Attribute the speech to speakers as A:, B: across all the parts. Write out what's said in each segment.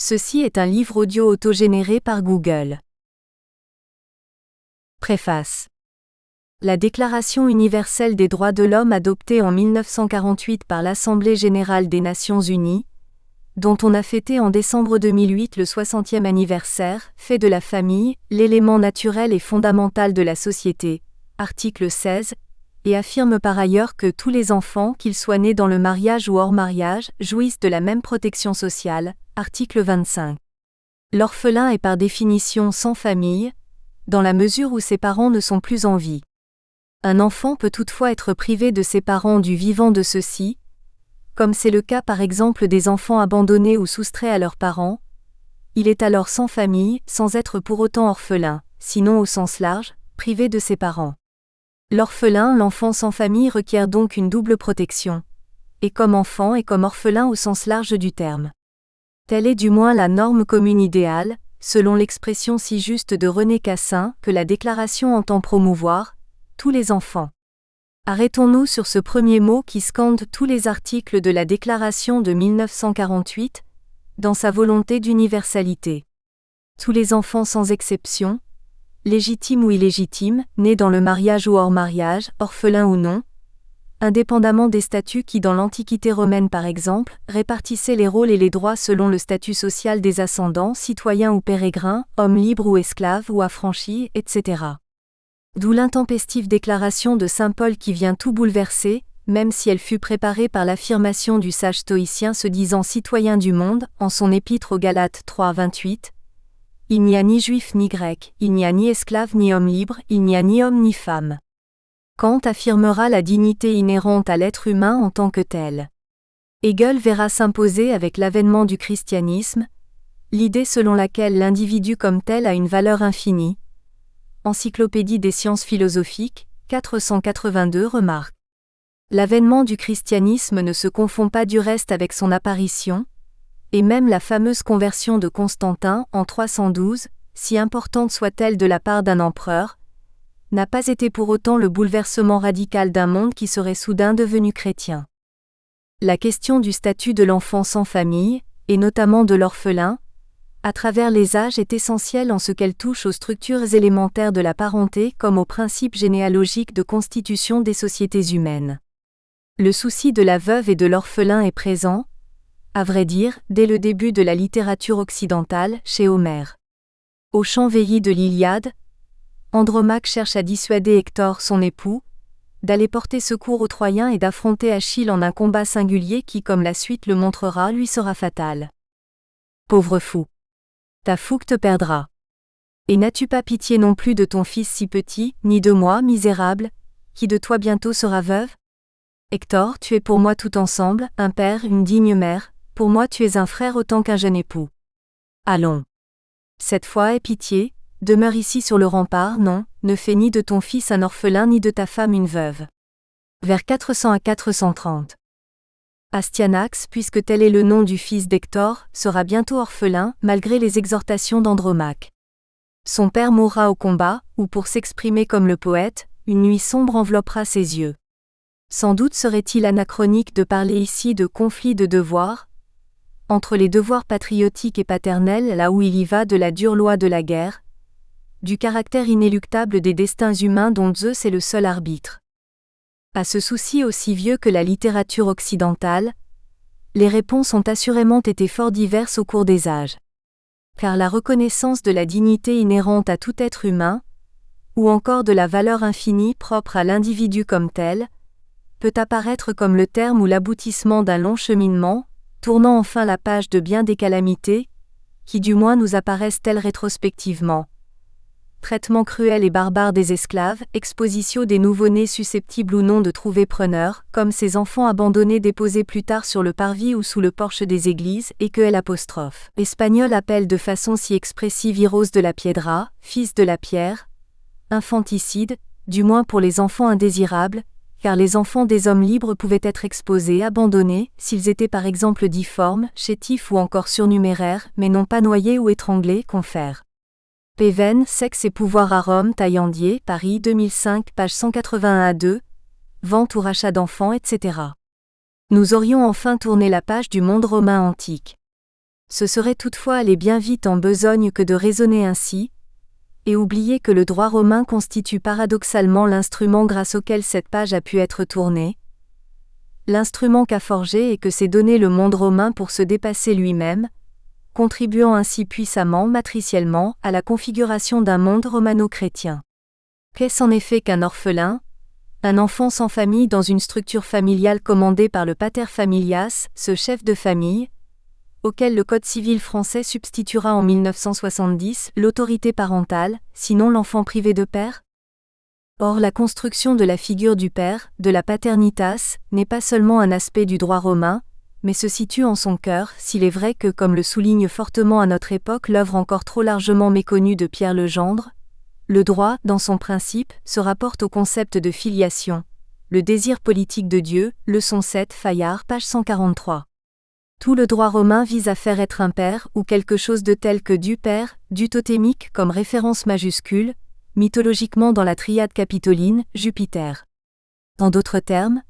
A: Ceci est un livre audio autogénéré par Google. Préface. La Déclaration universelle des droits de l'homme adoptée en 1948 par l'Assemblée générale des Nations unies, dont on a fêté en décembre 2008 le 60e anniversaire, fait de la famille l'élément naturel et fondamental de la société, article 16, et affirme par ailleurs que tous les enfants, qu'ils soient nés dans le mariage ou hors mariage, jouissent de la même protection sociale, article 25. L'orphelin est par définition sans famille, dans la mesure où ses parents ne sont plus en vie. Un enfant peut toutefois être privé de ses parents du vivant de ceux-ci, comme c'est le cas par exemple des enfants abandonnés ou soustraits à leurs parents. Il est alors sans famille, sans être pour autant orphelin, sinon au sens large, privé de ses parents. L'orphelin, l'enfant sans famille requiert donc une double protection, et comme enfant et comme orphelin au sens large du terme. Telle est du moins la norme commune idéale, selon l'expression si juste de René Cassin, que la Déclaration entend promouvoir, tous les enfants. Arrêtons-nous sur ce premier mot qui scande tous les articles de la Déclaration de 1948, dans sa volonté d'universalité. Tous les enfants sans exception, légitimes ou illégitimes, nés dans le mariage ou hors mariage, orphelins ou non, indépendamment des statuts qui dans l'Antiquité romaine par exemple, répartissaient les rôles et les droits selon le statut social des ascendants, citoyens ou pérégrins, hommes libres ou esclaves ou affranchis, etc. D'où l'intempestive déclaration de saint Paul qui vient tout bouleverser, même si elle fut préparée par l'affirmation du sage stoïcien se disant citoyen du monde, en son épître aux Galates 3:28. Il n'y a ni juif ni grec, il n'y a ni esclave ni homme libre, il n'y a ni homme ni femme. Kant affirmera la dignité inhérente à l'être humain en tant que tel. Hegel verra s'imposer avec l'avènement du christianisme, l'idée selon laquelle l'individu comme tel a une valeur infinie. Encyclopédie des sciences philosophiques, 482 remarque. L'avènement du christianisme ne se confond pas du reste avec son apparition, et même la fameuse conversion de Constantin en 312, si importante soit-elle de la part d'un empereur, n'a pas été pour autant le bouleversement radical d'un monde qui serait soudain devenu chrétien. La question du statut de l'enfant sans famille, et notamment de l'orphelin, à travers les âges est essentielle en ce qu'elle touche aux structures élémentaires de la parenté comme aux principes généalogiques de constitution des sociétés humaines. Le souci de la veuve et de l'orphelin est présent, à vrai dire, dès le début de la littérature occidentale, chez Homère. Au chant veilli de l'Iliade, Andromaque cherche à dissuader Hector, son époux, d'aller porter secours aux Troyens et d'affronter Achille en un combat singulier qui, comme la suite le montrera, lui sera fatal. Pauvre fou! Ta fougue te perdra. Et n'as-tu pas pitié non plus de ton fils si petit, ni de moi, misérable, qui de toi bientôt sera veuve? Hector, tu es pour moi tout ensemble, un père, une digne mère, pour moi tu es un frère autant qu'un jeune époux. Allons. Cette fois aie pitié, demeure ici sur le rempart, non, ne fais ni de ton fils un orphelin ni de ta femme une veuve. Vers 400 à 430. Astyanax, puisque tel est le nom du fils d'Hector, sera bientôt orphelin, malgré les exhortations d'Andromaque. Son père mourra au combat, ou pour s'exprimer comme le poète, une nuit sombre enveloppera ses yeux. Sans doute serait-il anachronique de parler ici de conflit de devoirs, entre les devoirs patriotiques et paternels là où il y va de la dure loi de la guerre, du caractère inéluctable des destins humains dont Zeus est le seul arbitre. À ce souci aussi vieux que la littérature occidentale, les réponses ont assurément été fort diverses au cours des âges. Car la reconnaissance de la dignité inhérente à tout être humain, ou encore de la valeur infinie propre à l'individu comme tel, peut apparaître comme le terme ou l'aboutissement d'un long cheminement, tournant enfin la page de bien des calamités, qui du moins nous apparaissent telles rétrospectivement. Traitement cruel et barbare des esclaves, exposition des nouveau-nés susceptibles ou non de trouver preneur, comme ces enfants abandonnés déposés plus tard sur le parvis ou sous le porche des églises, et que Espagnol appelle de façon si expressive Hijos de la Piedra, fils de la pierre, infanticide, du moins pour les enfants indésirables, car les enfants des hommes libres pouvaient être exposés, abandonnés, s'ils étaient par exemple difformes, chétifs ou encore surnuméraires, mais non pas noyés ou étranglés, confère. Péven, Sexe et pouvoir à Rome, Taillandier, Paris 2005, page 181-2, vente ou rachat d'enfants, etc. Nous aurions enfin tourné la page du monde romain antique. Ce serait toutefois aller bien vite en besogne que de raisonner ainsi, et oublier que le droit romain constitue paradoxalement l'instrument grâce auquel cette page a pu être tournée, l'instrument qu'a forgé et que s'est donné le monde romain pour se dépasser lui-même, contribuant ainsi puissamment, matriciellement, à la configuration d'un monde romano-chrétien. Qu'est-ce en effet qu'un orphelin, un enfant sans famille dans une structure familiale commandée par le pater familias, ce chef de famille, auquel le Code civil français substituera en 1970 l'autorité parentale, sinon l'enfant privé de père? Or la construction de la figure du père, de la paternitas, n'est pas seulement un aspect du droit romain, mais se situe en son cœur, s'il est vrai que, comme le souligne fortement à notre époque l'œuvre encore trop largement méconnue de Pierre Legendre, le droit, dans son principe, se rapporte au concept de filiation, le désir politique de Dieu, leçon 7 Fayard, page 143. Tout le droit romain vise à faire être un père ou quelque chose de tel que du père, du totémique comme référence majuscule, mythologiquement dans la triade capitoline, Jupiter. En d'autres termes,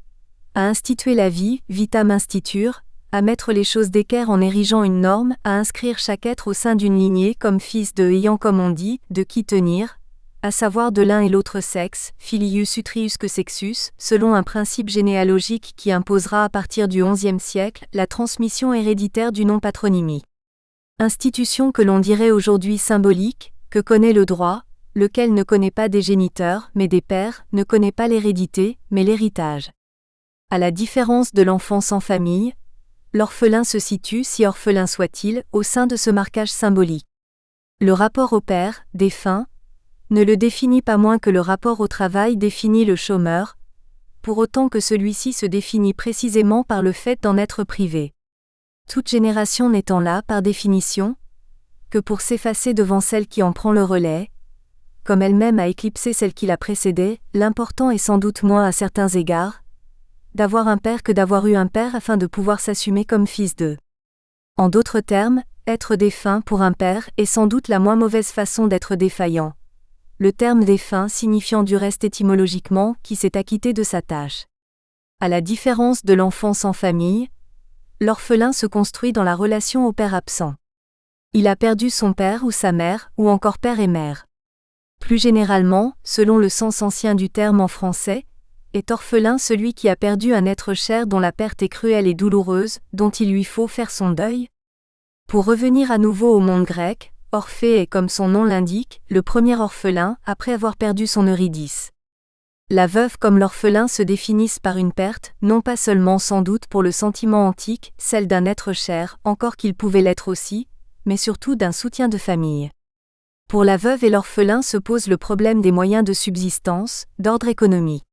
A: à instituer la vie, vitam institure, à mettre les choses d'équerre en érigeant une norme, à inscrire chaque être au sein d'une lignée comme fils de ayant comme on dit, de qui tenir, à savoir de l'un et l'autre sexe, filius utrius que sexus, selon un principe généalogique qui imposera à partir du XIe siècle la transmission héréditaire du nom patronymique. Institution que l'on dirait aujourd'hui symbolique, que connaît le droit, lequel ne connaît pas des géniteurs mais des pères, ne connaît pas l'hérédité, mais l'héritage. À la différence de l'enfant sans famille, l'orphelin se situe, si orphelin soit-il, au sein de ce marquage symbolique. Le rapport au père, défunt, ne le définit pas moins que le rapport au travail définit le chômeur, pour autant que celui-ci se définit précisément par le fait d'en être privé. Toute génération n'étant là, par définition, que pour s'effacer devant celle qui en prend le relais, comme elle-même a éclipsé celle qui la précédait, l'important est sans doute moins à certains égards, d'avoir un père que d'avoir eu un père afin de pouvoir s'assumer comme fils d'eux. En d'autres termes, être défunt pour un père est sans doute la moins mauvaise façon d'être défaillant. Le terme défunt signifiant du reste étymologiquement qui s'est acquitté de sa tâche. À la différence de l'enfant sans famille, l'orphelin se construit dans la relation au père absent. Il a perdu son père ou sa mère, ou encore père et mère. Plus généralement, selon le sens ancien du terme en français, est orphelin celui qui a perdu un être cher dont la perte est cruelle et douloureuse, dont il lui faut faire son deuil. Pour revenir à nouveau au monde grec, Orphée est, comme son nom l'indique, le premier orphelin, après avoir perdu son Eurydice. La veuve comme l'orphelin se définissent par une perte, non pas seulement sans doute pour le sentiment antique, celle d'un être cher, encore qu'il pouvait l'être aussi, mais surtout d'un soutien de famille. Pour la veuve et l'orphelin se pose le problème des moyens de subsistance, d'ordre économique.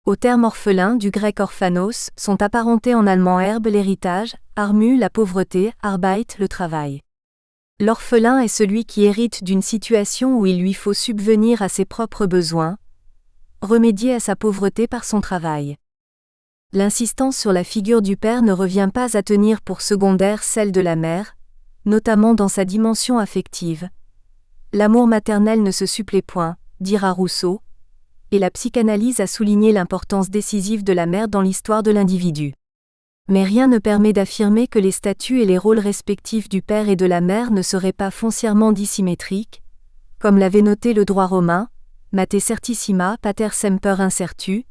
A: Au terme orphelin du grec orphanos, sont apparentés en allemand herbe l'héritage, armu la pauvreté, arbeit le travail. L'orphelin est celui qui hérite d'une situation où il lui faut subvenir à ses propres besoins, remédier à sa pauvreté par son travail. L'insistance sur la figure du père ne revient pas à tenir pour secondaire celle de la mère, notamment dans sa dimension affective. L'amour maternel ne se supplée point, dira Rousseau, et la psychanalyse a souligné l'importance décisive de la mère dans l'histoire de l'individu. Mais rien ne permet d'affirmer que les statuts et les rôles respectifs du père et de la mère ne seraient pas foncièrement dissymétriques, comme l'avait noté le droit romain, Mate certissima pater semper incertu.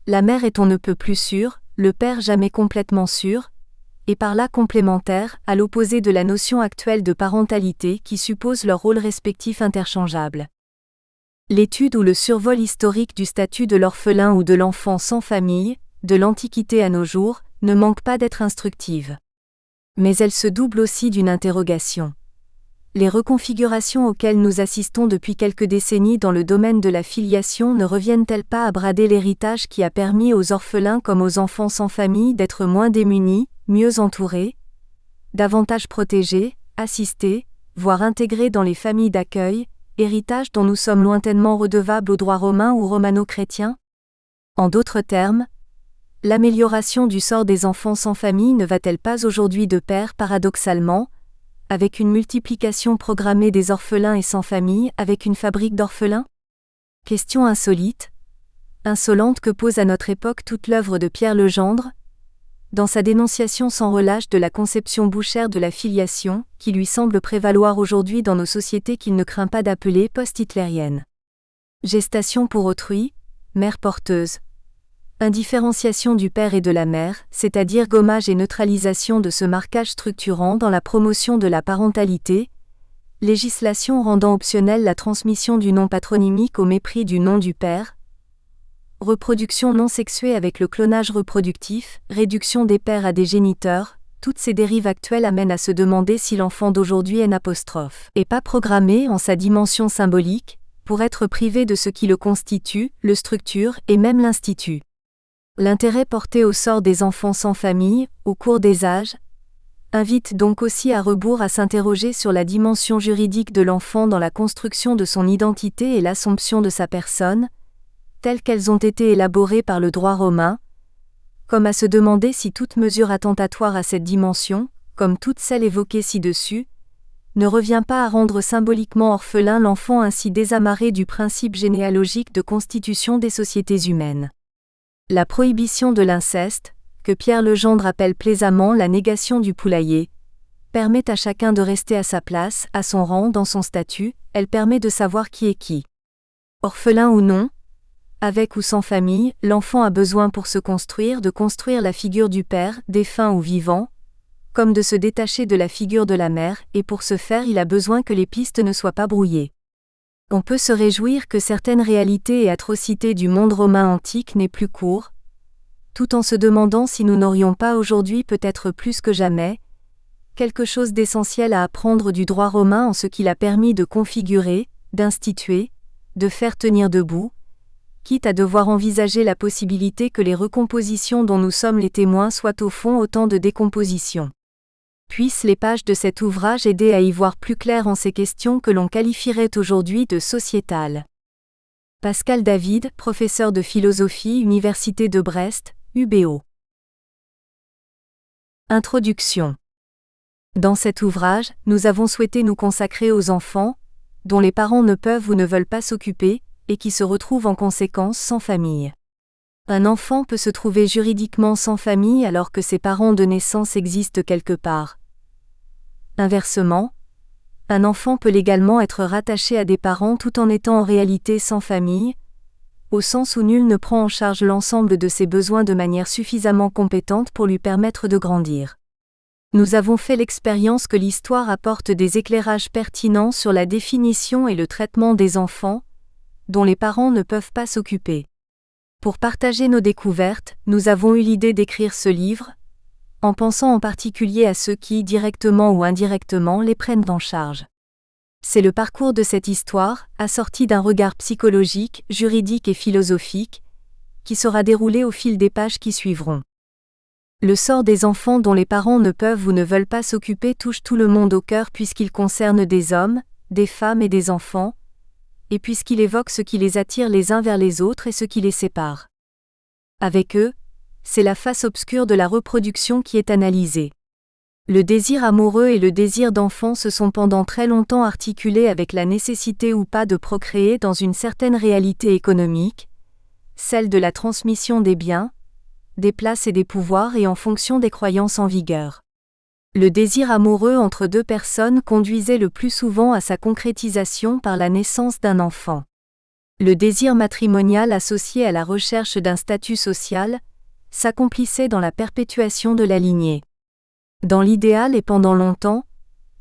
A: La mère est on ne peut plus sûre, le père jamais complètement sûr, et par là complémentaire, à l'opposé de la notion actuelle de parentalité qui suppose leurs rôles respectifs interchangeables. L'étude ou le survol historique du statut de l'orphelin ou de l'enfant sans famille, de l'Antiquité à nos jours, ne manque pas d'être instructive. Mais elle se double aussi d'une interrogation. Les reconfigurations auxquelles nous assistons depuis quelques décennies dans le domaine de la filiation ne reviennent-elles pas à brader l'héritage qui a permis aux orphelins comme aux enfants sans famille d'être moins démunis, mieux entourés, davantage protégés, assistés, voire intégrés dans les familles d'accueil, héritage dont nous sommes lointainement redevables au droit romain ou romano-chrétien? En d'autres termes, l'amélioration du sort des enfants sans famille ne va-t-elle pas aujourd'hui de pair paradoxalement, avec une multiplication programmée des orphelins et sans famille, avec une fabrique d'orphelins? Question insolite, insolente que pose à notre époque toute l'œuvre de Pierre Legendre, dans sa dénonciation sans relâche de la conception bouchère de la filiation, qui lui semble prévaloir aujourd'hui dans nos sociétés qu'il ne craint pas d'appeler post-hitlérienne. Gestation pour autrui, mère porteuse. Indifférenciation du père et de la mère, c'est-à-dire gommage et neutralisation de ce marquage structurant dans la promotion de la parentalité. Législation rendant optionnelle la transmission du nom patronymique au mépris du nom du père. Reproduction non sexuée avec le clonage reproductif, réduction des pères à des géniteurs, toutes ces dérives actuelles amènent à se demander si l'enfant d'aujourd'hui est pas programmé en sa dimension symbolique, pour être privé de ce qui le constitue, le structure et même l'institue. L'intérêt porté au sort des enfants sans famille, au cours des âges, invite donc aussi à rebours à s'interroger sur la dimension juridique de l'enfant dans la construction de son identité et l'assomption de sa personne, telles qu'elles ont été élaborées par le droit romain, comme à se demander si toute mesure attentatoire à cette dimension, comme toutes celles évoquées ci-dessus, ne revient pas à rendre symboliquement orphelin l'enfant ainsi désamarré du principe généalogique de constitution des sociétés humaines. La prohibition de l'inceste, que Pierre Legendre appelle plaisamment la négation du poulailler, permet à chacun de rester à sa place, à son rang, dans son statut, elle permet de savoir qui est qui. Orphelin ou non, avec ou sans famille, l'enfant a besoin pour se construire de construire la figure du père, défunt ou vivant, comme de se détacher de la figure de la mère, et pour ce faire il a besoin que les pistes ne soient pas brouillées. On peut se réjouir que certaines réalités et atrocités du monde romain antique n'aient plus cours, tout en se demandant si nous n'aurions pas aujourd'hui peut-être plus que jamais, quelque chose d'essentiel à apprendre du droit romain en ce qu'il a permis de configurer, d'instituer, de faire tenir debout, quitte à devoir envisager la possibilité que les recompositions dont nous sommes les témoins soient au fond autant de décompositions. Puissent les pages de cet ouvrage aider à y voir plus clair en ces questions que l'on qualifierait aujourd'hui de sociétales. Pascal David, professeur de philosophie, Université de Brest, UBO. Introduction. Dans cet ouvrage, nous avons souhaité nous consacrer aux enfants, dont les parents ne peuvent ou ne veulent pas s'occuper, et qui se retrouvent en conséquence sans famille. Un enfant peut se trouver juridiquement sans famille alors que ses parents de naissance existent quelque part. Inversement, un enfant peut légalement être rattaché à des parents tout en étant en réalité sans famille, au sens où nul ne prend en charge l'ensemble de ses besoins de manière suffisamment compétente pour lui permettre de grandir. Nous avons fait l'expérience que l'histoire apporte des éclairages pertinents sur la définition et le traitement des enfants, dont les parents ne peuvent pas s'occuper. Pour partager nos découvertes, nous avons eu l'idée d'écrire ce livre, en pensant en particulier à ceux qui, directement ou indirectement, les prennent en charge. C'est le parcours de cette histoire, assorti d'un regard psychologique, juridique et philosophique, qui sera déroulé au fil des pages qui suivront. Le sort des enfants dont les parents ne peuvent ou ne veulent pas s'occuper touche tout le monde au cœur puisqu'il concerne des hommes, des femmes et des enfants, et puisqu'il évoque ce qui les attire les uns vers les autres et ce qui les sépare. Avec eux, c'est la face obscure de la reproduction qui est analysée. Le désir amoureux et le désir d'enfant se sont pendant très longtemps articulés avec la nécessité ou pas de procréer dans une certaine réalité économique, celle de la transmission des biens, des places et des pouvoirs et en fonction des croyances en vigueur. Le désir amoureux entre deux personnes conduisait le plus souvent à sa concrétisation par la naissance d'un enfant. Le désir matrimonial associé à la recherche d'un statut social s'accomplissait dans la perpétuation de la lignée. Dans l'idéal et pendant longtemps,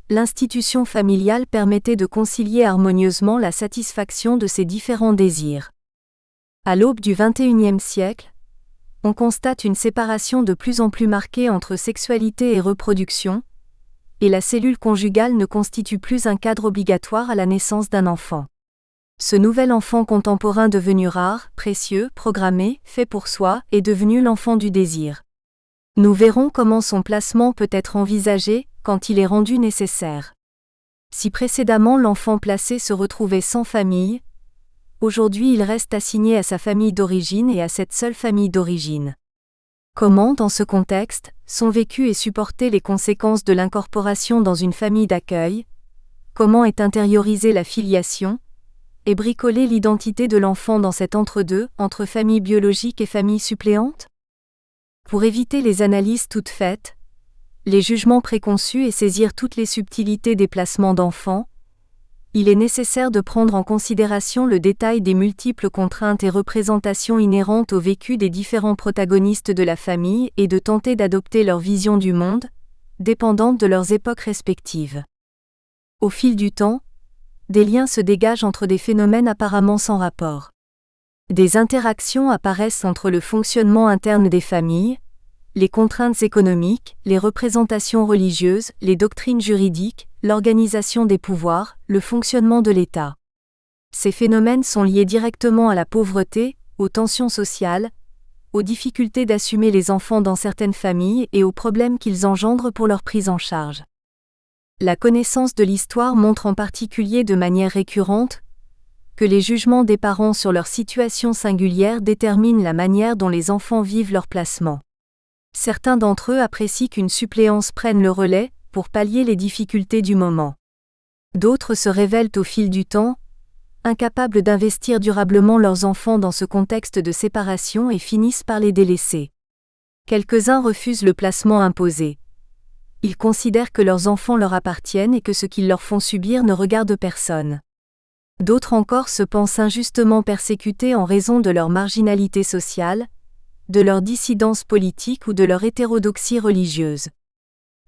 A: l'institution familiale permettait de concilier harmonieusement la satisfaction de ces différents désirs. À l'aube du XXIe siècle, on constate une séparation de plus en plus marquée entre sexualité et reproduction, et la cellule conjugale ne constitue plus un cadre obligatoire à la naissance d'un enfant. Ce nouvel enfant contemporain devenu rare, précieux, programmé, fait pour soi, est devenu l'enfant du désir. Nous verrons comment son placement peut être envisagé, quand il est rendu nécessaire. Si précédemment l'enfant placé se retrouvait sans famille, aujourd'hui il reste assigné à sa famille d'origine et à cette seule famille d'origine. Comment, dans ce contexte, sont vécues et supportées les conséquences de l'incorporation dans une famille d'accueil? Comment est intériorisée la filiation? Et bricoler l'identité de l'enfant dans cet entre-deux, entre famille biologique et famille suppléante? Pour éviter les analyses toutes faites, les jugements préconçus et saisir toutes les subtilités des placements d'enfants, il est nécessaire de prendre en considération le détail des multiples contraintes et représentations inhérentes au vécu des différents protagonistes de la famille et de tenter d'adopter leur vision du monde, dépendante de leurs époques respectives. Au fil du temps, des liens se dégagent entre des phénomènes apparemment sans rapport. Des interactions apparaissent entre le fonctionnement interne des familles, les contraintes économiques, les représentations religieuses, les doctrines juridiques, l'organisation des pouvoirs, le fonctionnement de l'État. Ces phénomènes sont liés directement à la pauvreté, aux tensions sociales, aux difficultés d'assumer les enfants dans certaines familles et aux problèmes qu'ils engendrent pour leur prise en charge. La connaissance de l'histoire montre en particulier de manière récurrente que les jugements des parents sur leur situation singulière déterminent la manière dont les enfants vivent leur placement. Certains d'entre eux apprécient qu'une suppléance prenne le relais pour pallier les difficultés du moment. D'autres se révèlent au fil du temps incapables d'investir durablement leurs enfants dans ce contexte de séparation et finissent par les délaisser. Quelques-uns refusent le placement imposé. Ils considèrent que leurs enfants leur appartiennent et que ce qu'ils leur font subir ne regarde personne. D'autres encore se pensent injustement persécutés en raison de leur marginalité sociale, de leur dissidence politique ou de leur hétérodoxie religieuse.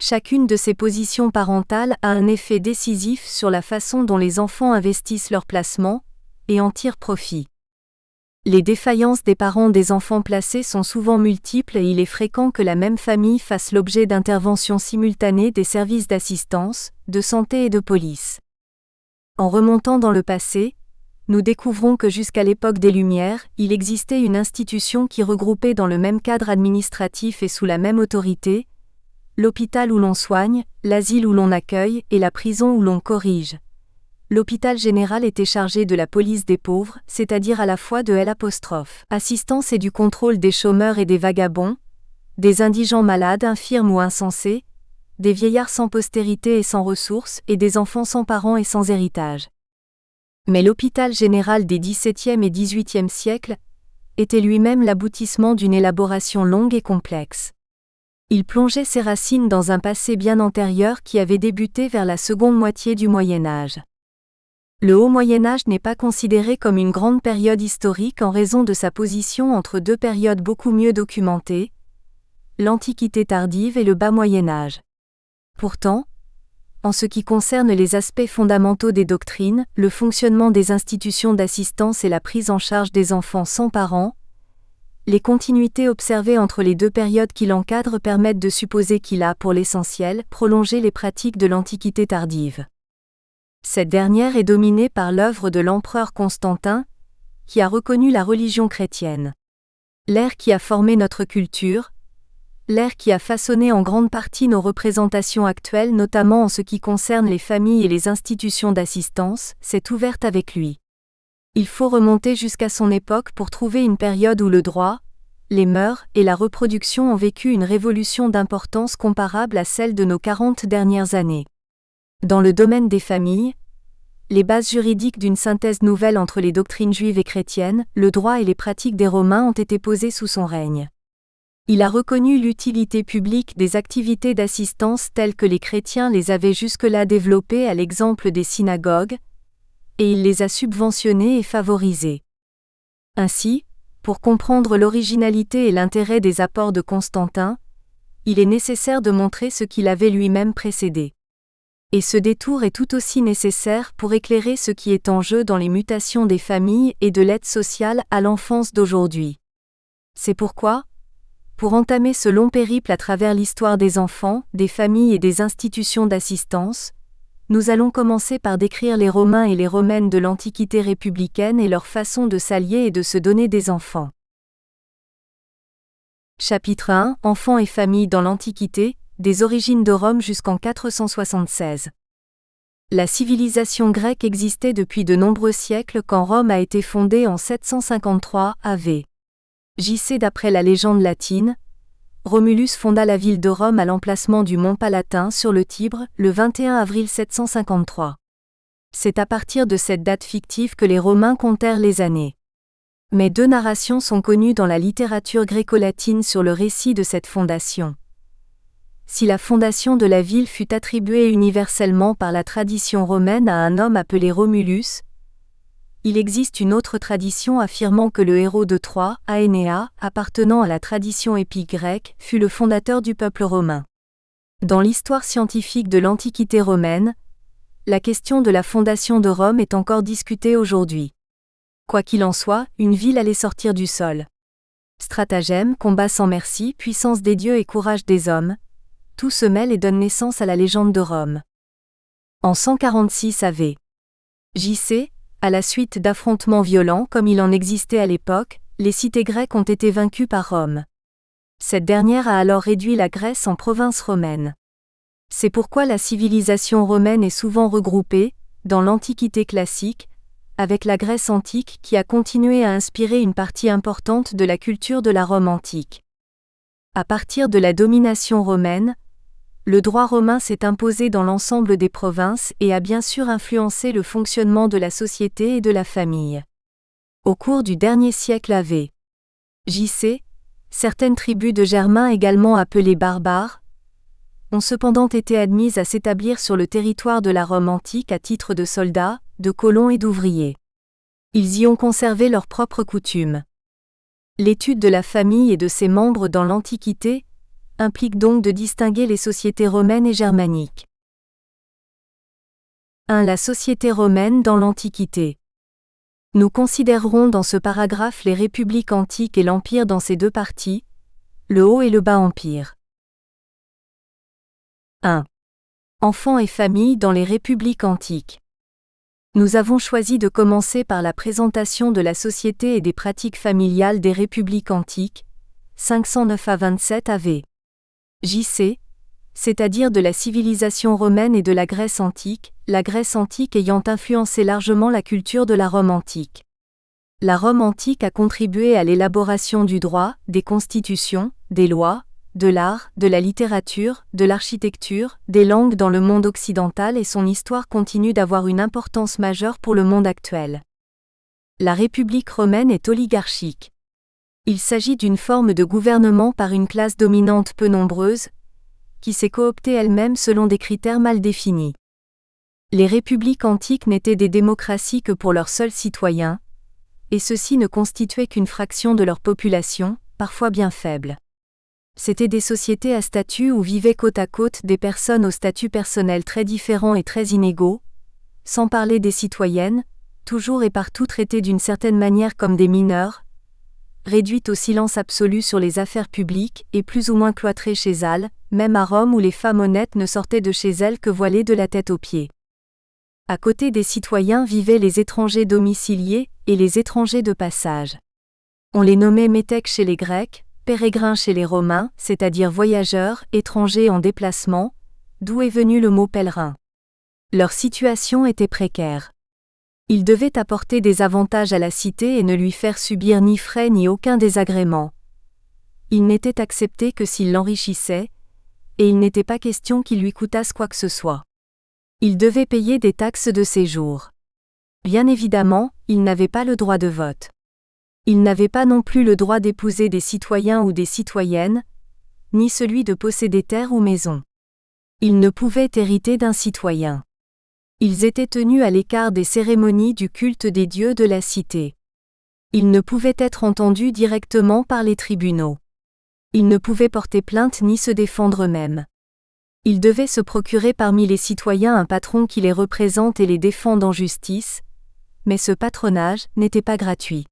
A: Chacune de ces positions parentales a un effet décisif sur la façon dont les enfants investissent leur placement et en tirent profit. Les défaillances des parents des enfants placés sont souvent multiples et il est fréquent que la même famille fasse l'objet d'interventions simultanées des services d'assistance, de santé et de police. En remontant dans le passé, nous découvrons que jusqu'à l'époque des Lumières, il existait une institution qui regroupait dans le même cadre administratif et sous la même autorité, l'hôpital où l'on soigne, l'asile où l'on accueille et la prison où l'on corrige. L'hôpital général était chargé de la police des pauvres, c'est-à-dire à la fois de l'assistance et du contrôle des chômeurs et des vagabonds, des indigents malades, infirmes ou insensés, des vieillards sans postérité et sans ressources et des enfants sans parents et sans héritage. Mais l'hôpital général des XVIIe et XVIIIe siècles était lui-même l'aboutissement d'une élaboration longue et complexe. Il plongeait ses racines dans un passé bien antérieur qui avait débuté vers la seconde moitié du Moyen Âge. Le Haut Moyen Âge n'est pas considéré comme une grande période historique en raison de sa position entre deux périodes beaucoup mieux documentées, l'Antiquité tardive et le Bas Moyen Âge. Pourtant, en ce qui concerne les aspects fondamentaux des doctrines, le fonctionnement des institutions d'assistance et la prise en charge des enfants sans parents, les continuités observées entre les deux périodes qui l'encadrent permettent de supposer qu'il a, pour l'essentiel, prolongé les pratiques de l'Antiquité tardive. Cette dernière est dominée par l'œuvre de l'empereur Constantin, qui a reconnu la religion chrétienne. L'ère qui a formé notre culture, l'ère qui a façonné en grande partie nos représentations actuelles, notamment en ce qui concerne les familles et les institutions d'assistance, s'est ouverte avec lui. Il faut remonter jusqu'à son époque pour trouver une période où le droit, les mœurs et la reproduction ont vécu une révolution d'importance comparable à celle de nos 40 dernières années. Dans le domaine des familles, les bases juridiques d'une synthèse nouvelle entre les doctrines juives et chrétiennes, le droit et les pratiques des Romains ont été posées sous son règne. Il a reconnu l'utilité publique des activités d'assistance telles que les chrétiens les avaient jusque-là développées à l'exemple des synagogues, et il les a subventionnées et favorisées. Ainsi, pour comprendre l'originalité et l'intérêt des apports de Constantin, il est nécessaire de montrer ce qu'il avait lui-même précédé. Et ce détour est tout aussi nécessaire pour éclairer ce qui est en jeu dans les mutations des familles et de l'aide sociale à l'enfance d'aujourd'hui. C'est pourquoi, pour entamer ce long périple à travers l'histoire des enfants, des familles et des institutions d'assistance, nous allons commencer par décrire les Romains et les Romaines de l'Antiquité républicaine et leur façon de s'allier et de se donner des enfants. Chapitre 1 – Enfants et familles dans l'Antiquité, des origines de Rome jusqu'en 476. La civilisation grecque existait depuis de nombreux siècles quand Rome a été fondée en 753 av. JC. D'après la légende latine, Romulus fonda la ville de Rome à l'emplacement du mont Palatin sur le Tibre, le 21 avril 753. C'est à partir de cette date fictive que les Romains comptèrent les années. Mais deux narrations sont connues dans la littérature gréco-latine sur le récit de cette fondation. Si la fondation de la ville fut attribuée universellement par la tradition romaine à un homme appelé Romulus, il existe une autre tradition affirmant que le héros de Troie, Aénéas, appartenant à la tradition épique grecque, fut le fondateur du peuple romain. Dans l'histoire scientifique de l'Antiquité romaine, la question de la fondation de Rome est encore discutée aujourd'hui. Quoi qu'il en soit, une ville allait sortir du sol. Stratagème, combat sans merci, puissance des dieux et courage des hommes, tout se mêle et donne naissance à la légende de Rome. En 146 AV. JC, à la suite d'affrontements violents comme il en existait à l'époque, les cités grecques ont été vaincues par Rome. Cette dernière a alors réduit la Grèce en province romaine. C'est pourquoi la civilisation romaine est souvent regroupée, dans l'Antiquité classique, avec la Grèce antique qui a continué à inspirer une partie importante de la culture de la Rome antique. À partir de la domination romaine, le droit romain s'est imposé dans l'ensemble des provinces et a bien sûr influencé le fonctionnement de la société et de la famille. Au cours du dernier siècle AV. JC, certaines tribus de Germains également appelées barbares, ont cependant été admises à s'établir sur le territoire de la Rome antique à titre de soldats, de colons et d'ouvriers. Ils y ont conservé leurs propres coutumes. L'étude de la famille et de ses membres dans l'Antiquité implique donc de distinguer les sociétés romaines et germaniques. 1. La société romaine dans l'Antiquité. Nous considérerons dans ce paragraphe les républiques antiques et l'Empire dans ses deux parties, le Haut et le Bas Empire. 1. Enfants et familles dans les républiques antiques. Nous avons choisi de commencer par la présentation de la société et des pratiques familiales des républiques antiques, 509 à 27 AV. JC, c'est-à-dire de la civilisation romaine et de la Grèce antique, la Grèce antique ayant influencé largement la culture de la Rome antique. La Rome antique a contribué à l'élaboration du droit, des constitutions, des lois, de l'art, de la littérature, de l'architecture, des langues dans le monde occidental et son histoire continue d'avoir une importance majeure pour le monde actuel. La République romaine est oligarchique. Il s'agit d'une forme de gouvernement par une classe dominante peu nombreuse, qui s'est cooptée elle-même selon des critères mal définis. Les républiques antiques n'étaient des démocraties que pour leurs seuls citoyens, et ceux-ci ne constituaient qu'une fraction de leur population, parfois bien faible. C'étaient des sociétés à statut où vivaient côte à côte des personnes au statut personnel très différents et très inégaux, sans parler des citoyennes, toujours et partout traitées d'une certaine manière comme des mineurs, réduites au silence absolu sur les affaires publiques et plus ou moins cloîtrées chez elles, même à Rome où les femmes honnêtes ne sortaient de chez elles que voilées de la tête aux pieds. À côté des citoyens vivaient les étrangers domiciliés et les étrangers de passage. On les nommait métèques chez les Grecs, pérégrins chez les Romains, c'est-à-dire voyageurs, étrangers en déplacement, d'où est venu le mot pèlerin. Leur situation était précaire. Ils devaient apporter des avantages à la cité et ne lui faire subir ni frais ni aucun désagrément. Ils n'étaient acceptés que s'ils l'enrichissaient, et il n'était pas question qu'ils lui coûtassent quoi que ce soit. Ils devaient payer des taxes de séjour. Bien évidemment, ils n'avaient pas le droit de vote. Ils n'avaient pas non plus le droit d'épouser des citoyens ou des citoyennes, ni celui de posséder terre ou maison. Ils ne pouvaient hériter d'un citoyen. Ils étaient tenus à l'écart des cérémonies du culte des dieux de la cité. Ils ne pouvaient être entendus directement par les tribunaux. Ils ne pouvaient porter plainte ni se défendre eux-mêmes. Ils devaient se procurer parmi les citoyens un patron qui les représente et les défende en justice, mais ce patronage n'était pas gratuit.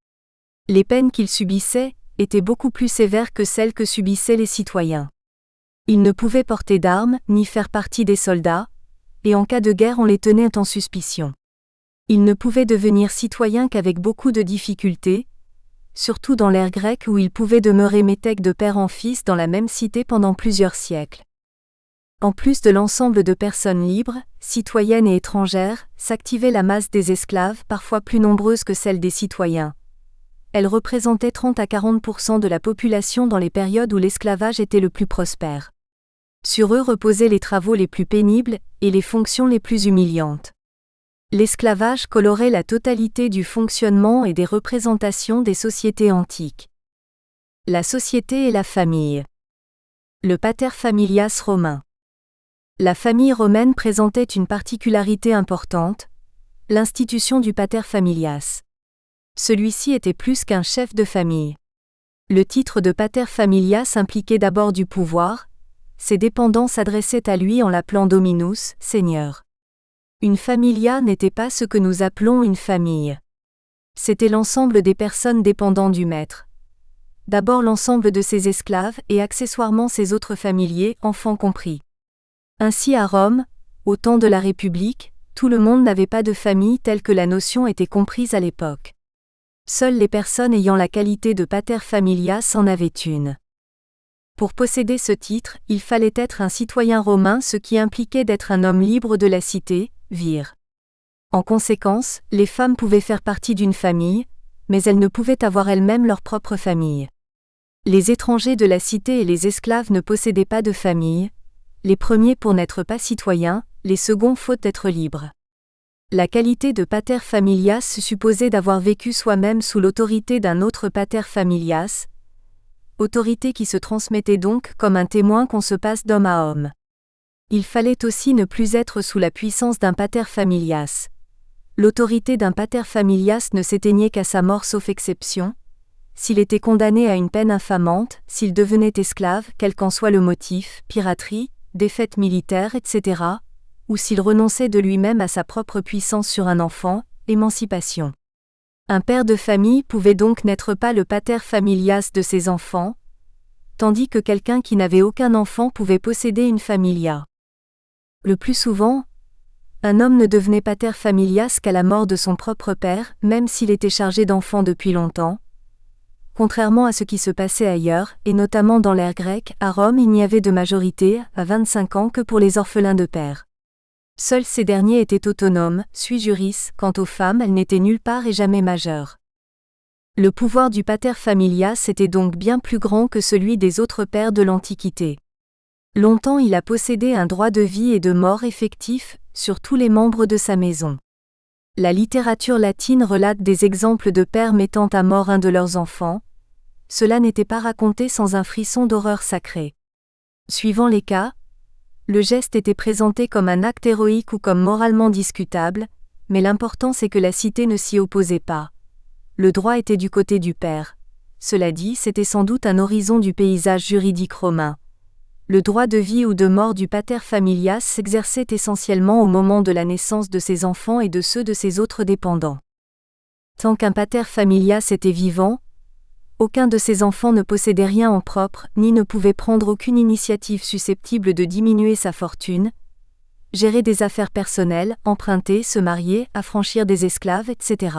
A: Les peines qu'ils subissaient étaient beaucoup plus sévères que celles que subissaient les citoyens. Ils ne pouvaient porter d'armes ni faire partie des soldats, et en cas de guerre on les tenait en suspicion. Ils ne pouvaient devenir citoyens qu'avec beaucoup de difficultés, surtout dans l'ère grecque où ils pouvaient demeurer métèques de père en fils dans la même cité pendant plusieurs siècles. En plus de l'ensemble de personnes libres, citoyennes et étrangères, s'activait la masse des esclaves, parfois plus nombreuse que celle des citoyens. Elle représentait 30 à 40% de la population dans les périodes où l'esclavage était le plus prospère. Sur eux reposaient les travaux les plus pénibles et les fonctions les plus humiliantes. L'esclavage colorait la totalité du fonctionnement et des représentations des sociétés antiques. La société et la famille. Le pater familias romain. La famille romaine présentait une particularité importante, l'institution du pater familias. Celui-ci était plus qu'un chef de famille. Le titre de pater familias impliquait d'abord du pouvoir, ses dépendants s'adressaient à lui en l'appelant dominus, seigneur. Une familia n'était pas ce que nous appelons une famille. C'était l'ensemble des personnes dépendant du maître. D'abord l'ensemble de ses esclaves et accessoirement ses autres familiers, enfants compris. Ainsi à Rome, au temps de la République, tout le monde n'avait pas de famille telle que la notion était comprise à l'époque. Seules les personnes ayant la qualité de pater familias en avaient une. Pour posséder ce titre, il fallait être un citoyen romain, ce qui impliquait d'être un homme libre de la cité, vir. En conséquence, les femmes pouvaient faire partie d'une famille, mais elles ne pouvaient avoir elles-mêmes leur propre famille. Les étrangers de la cité et les esclaves ne possédaient pas de famille, les premiers pour n'être pas citoyens, les seconds faute d'être libres. La qualité de pater familias supposait d'avoir vécu soi-même sous l'autorité d'un autre pater familias, autorité qui se transmettait donc comme un témoin qu'on se passe d'homme à homme. Il fallait aussi ne plus être sous la puissance d'un pater familias. L'autorité d'un pater familias ne s'éteignait qu'à sa mort sauf exception, s'il était condamné à une peine infamante, s'il devenait esclave, quel qu'en soit le motif, piraterie, défaite militaire, etc., ou s'il renonçait de lui-même à sa propre puissance sur un enfant, émancipation. Un père de famille pouvait donc n'être pas le pater familias de ses enfants, tandis que quelqu'un qui n'avait aucun enfant pouvait posséder une familia. Le plus souvent, un homme ne devenait pater familias qu'à la mort de son propre père, même s'il était chargé d'enfants depuis longtemps. Contrairement à ce qui se passait ailleurs, et notamment dans l'ère grecque, à Rome il n'y avait de majorité, à 25 ans, que pour les orphelins de père. Seuls ces derniers étaient autonomes, sui juris, quant aux femmes elles n'étaient nulle part et jamais majeures. Le pouvoir du pater familias était donc bien plus grand que celui des autres pères de l'Antiquité. Longtemps il a possédé un droit de vie et de mort effectif sur tous les membres de sa maison. La littérature latine relate des exemples de pères mettant à mort un de leurs enfants. Cela n'était pas raconté sans un frisson d'horreur sacrée. Suivant les cas, le geste était présenté comme un acte héroïque ou comme moralement discutable, mais l'important c'est que la cité ne s'y opposait pas. Le droit était du côté du père. Cela dit, c'était sans doute un horizon du paysage juridique romain. Le droit de vie ou de mort du pater familias s'exerçait essentiellement au moment de la naissance de ses enfants et de ceux de ses autres dépendants. Tant qu'un pater familias était vivant, aucun de ses enfants ne possédait rien en propre, ni ne pouvait prendre aucune initiative susceptible de diminuer sa fortune, gérer des affaires personnelles, emprunter, se marier, affranchir des esclaves, etc.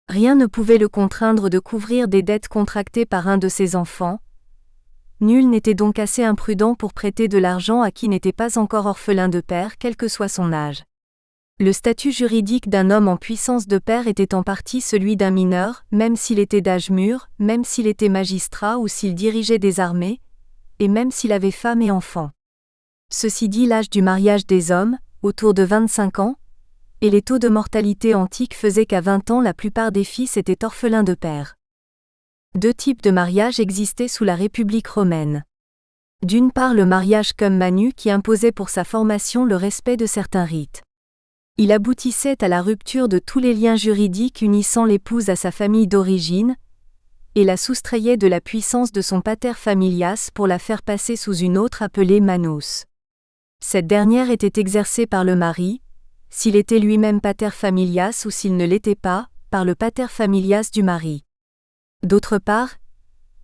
A: Rien ne pouvait le contraindre de couvrir des dettes contractées par un de ses enfants. Nul n'était donc assez imprudent pour prêter de l'argent à qui n'était pas encore orphelin de père, quel que soit son âge. Le statut juridique d'un homme en puissance de père était en partie celui d'un mineur, même s'il était d'âge mûr, même s'il était magistrat ou s'il dirigeait des armées, et même s'il avait femme et enfants. Ceci dit, l'âge du mariage des hommes, autour de 25 ans, et les taux de mortalité antiques faisaient qu'à 20 ans la plupart des fils étaient orphelins de père. Deux types de mariage existaient sous la République romaine. D'une part le mariage cum manu qui imposait pour sa formation le respect de certains rites. Il aboutissait à la rupture de tous les liens juridiques unissant l'épouse à sa famille d'origine, et la soustrayait de la puissance de son pater familias pour la faire passer sous une autre appelée manus. Cette dernière était exercée par le mari, s'il était lui-même pater familias ou s'il ne l'était pas, par le pater familias du mari. D'autre part,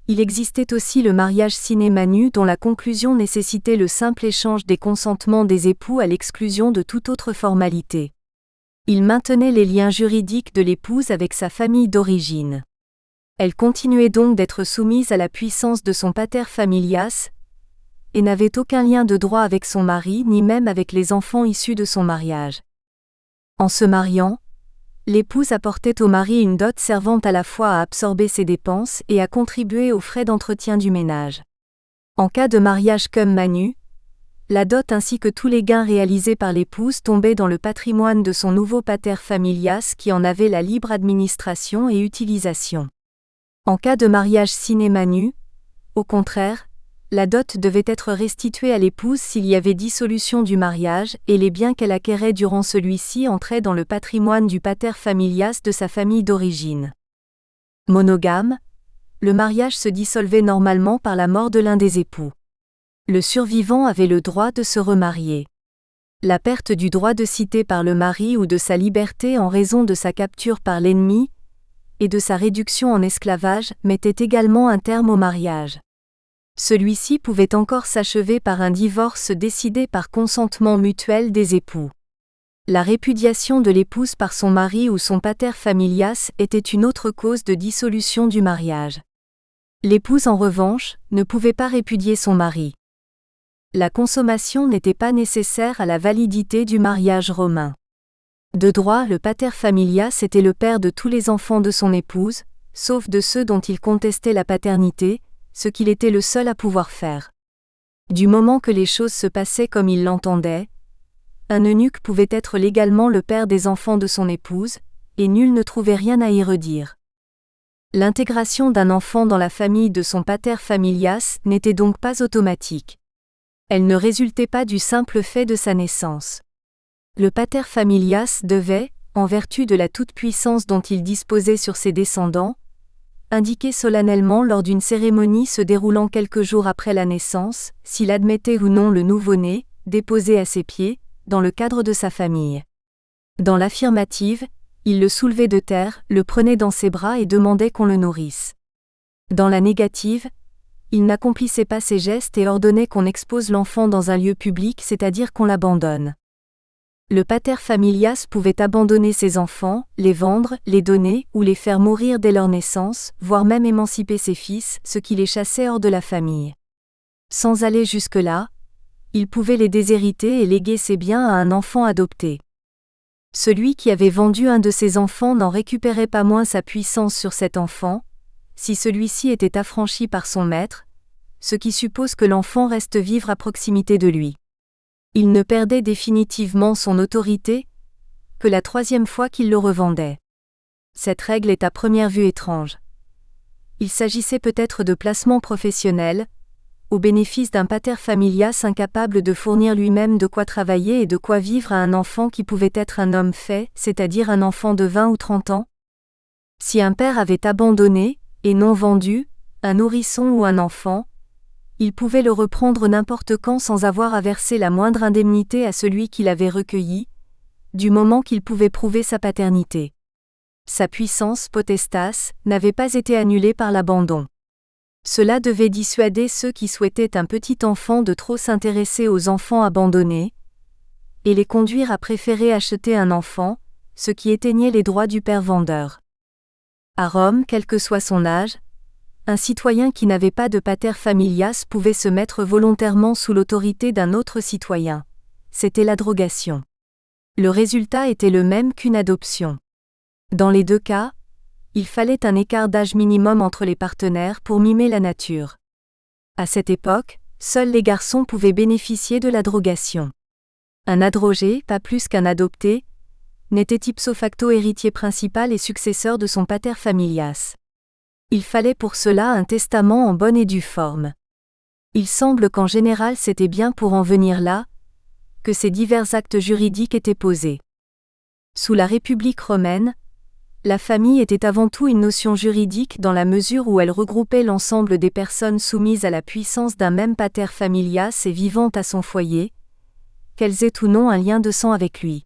A: il existait aussi le mariage sine manu dont la conclusion nécessitait le simple échange des consentements des époux à l'exclusion de toute autre formalité. Il maintenait les liens juridiques de l'épouse avec sa famille d'origine. Elle continuait donc d'être soumise à la puissance de son pater familias et n'avait aucun lien de droit avec son mari ni même avec les enfants issus de son mariage. En se mariant, l'épouse apportait au mari une dot servant à la fois à absorber ses dépenses et à contribuer aux frais d'entretien du ménage. En cas de mariage cum manu, La dot ainsi que tous les gains réalisés par l'épouse tombaient dans le patrimoine de son nouveau pater familias qui en avait la libre administration et utilisation. En cas de mariage sine manu, au contraire, la dot devait être restituée à l'épouse s'il y avait dissolution du mariage et les biens qu'elle acquérait durant celui-ci entraient dans le patrimoine du pater familias de sa famille d'origine. Monogame, le mariage se dissolvait normalement par la mort de l'un des époux. Le survivant avait le droit de se remarier. La perte du droit de cité par le mari ou de sa liberté en raison de sa capture par l'ennemi et de sa réduction en esclavage mettait également un terme au mariage. Celui-ci pouvait encore s'achever par un divorce décidé par consentement mutuel des époux. La répudiation de l'épouse par son mari ou son pater familias était une autre cause de dissolution du mariage. L'épouse en revanche ne pouvait pas répudier son mari. La consommation n'était pas nécessaire à la validité du mariage romain. De droit, le pater familias était le père de tous les enfants de son épouse, sauf de ceux dont il contestait la paternité, ce qu'il était le seul à pouvoir faire. Du moment que les choses se passaient comme il l'entendait, un eunuque pouvait être légalement le père des enfants de son épouse, et nul ne trouvait rien à y redire. L'intégration d'un enfant dans la famille de son pater familias n'était donc pas automatique. Elle ne résultait pas du simple fait de sa naissance. Le pater familias devait, en vertu de la toute-puissance dont il disposait sur ses descendants, indiquer solennellement lors d'une cérémonie se déroulant quelques jours après la naissance, s'il admettait ou non le nouveau-né, déposé à ses pieds, dans le cadre de sa famille. Dans l'affirmative, il le soulevait de terre, le prenait dans ses bras et demandait qu'on le nourrisse. Dans la négative, il n'accomplissait pas ses gestes et ordonnait qu'on expose l'enfant dans un lieu public, c'est-à-dire qu'on l'abandonne. Le pater familias pouvait abandonner ses enfants, les vendre, les donner ou les faire mourir dès leur naissance, voire même émanciper ses fils, ce qui les chassait hors de la famille. Sans aller jusque-là, il pouvait les déshériter et léguer ses biens à un enfant adopté. Celui qui avait vendu un de ses enfants n'en récupérait pas moins sa puissance sur cet enfant, si celui-ci était affranchi par son maître, ce qui suppose que l'enfant reste vivre à proximité de lui. Il ne perdait définitivement son autorité que la troisième fois qu'il le revendait. Cette règle est à première vue étrange. Il s'agissait peut-être de placements professionnels, au bénéfice d'un pater familias incapable de fournir lui-même de quoi travailler et de quoi vivre à un enfant qui pouvait être un homme fait, c'est-à-dire un enfant de 20 ou 30 ans. Si un père avait abandonné, et non vendu, un nourrisson ou un enfant, il pouvait le reprendre n'importe quand sans avoir à verser la moindre indemnité à celui qui l'avait recueilli, du moment qu'il pouvait prouver sa paternité. Sa puissance potestas n'avait pas été annulée par l'abandon. Cela devait dissuader ceux qui souhaitaient un petit enfant de trop s'intéresser aux enfants abandonnés, et les conduire à préférer acheter un enfant, ce qui éteignait les droits du père vendeur. À Rome, quel que soit son âge, un citoyen qui n'avait pas de pater familias pouvait se mettre volontairement sous l'autorité d'un autre citoyen. C'était la drogation. Le résultat était le même qu'une adoption. Dans les deux cas, il fallait un écart d'âge minimum entre les partenaires pour mimer la nature. À cette époque, seuls les garçons pouvaient bénéficier de la drogation. Un adrogé, pas plus qu'un adopté, n'était ipso facto héritier principal et successeur de son pater familias. Il fallait pour cela un testament en bonne et due forme. Il semble qu'en général c'était bien pour en venir là, que ces divers actes juridiques étaient posés. Sous la République romaine, la famille était avant tout une notion juridique dans la mesure où elle regroupait l'ensemble des personnes soumises à la puissance d'un même pater familias et vivant à son foyer, qu'elles aient ou non un lien de sang avec lui.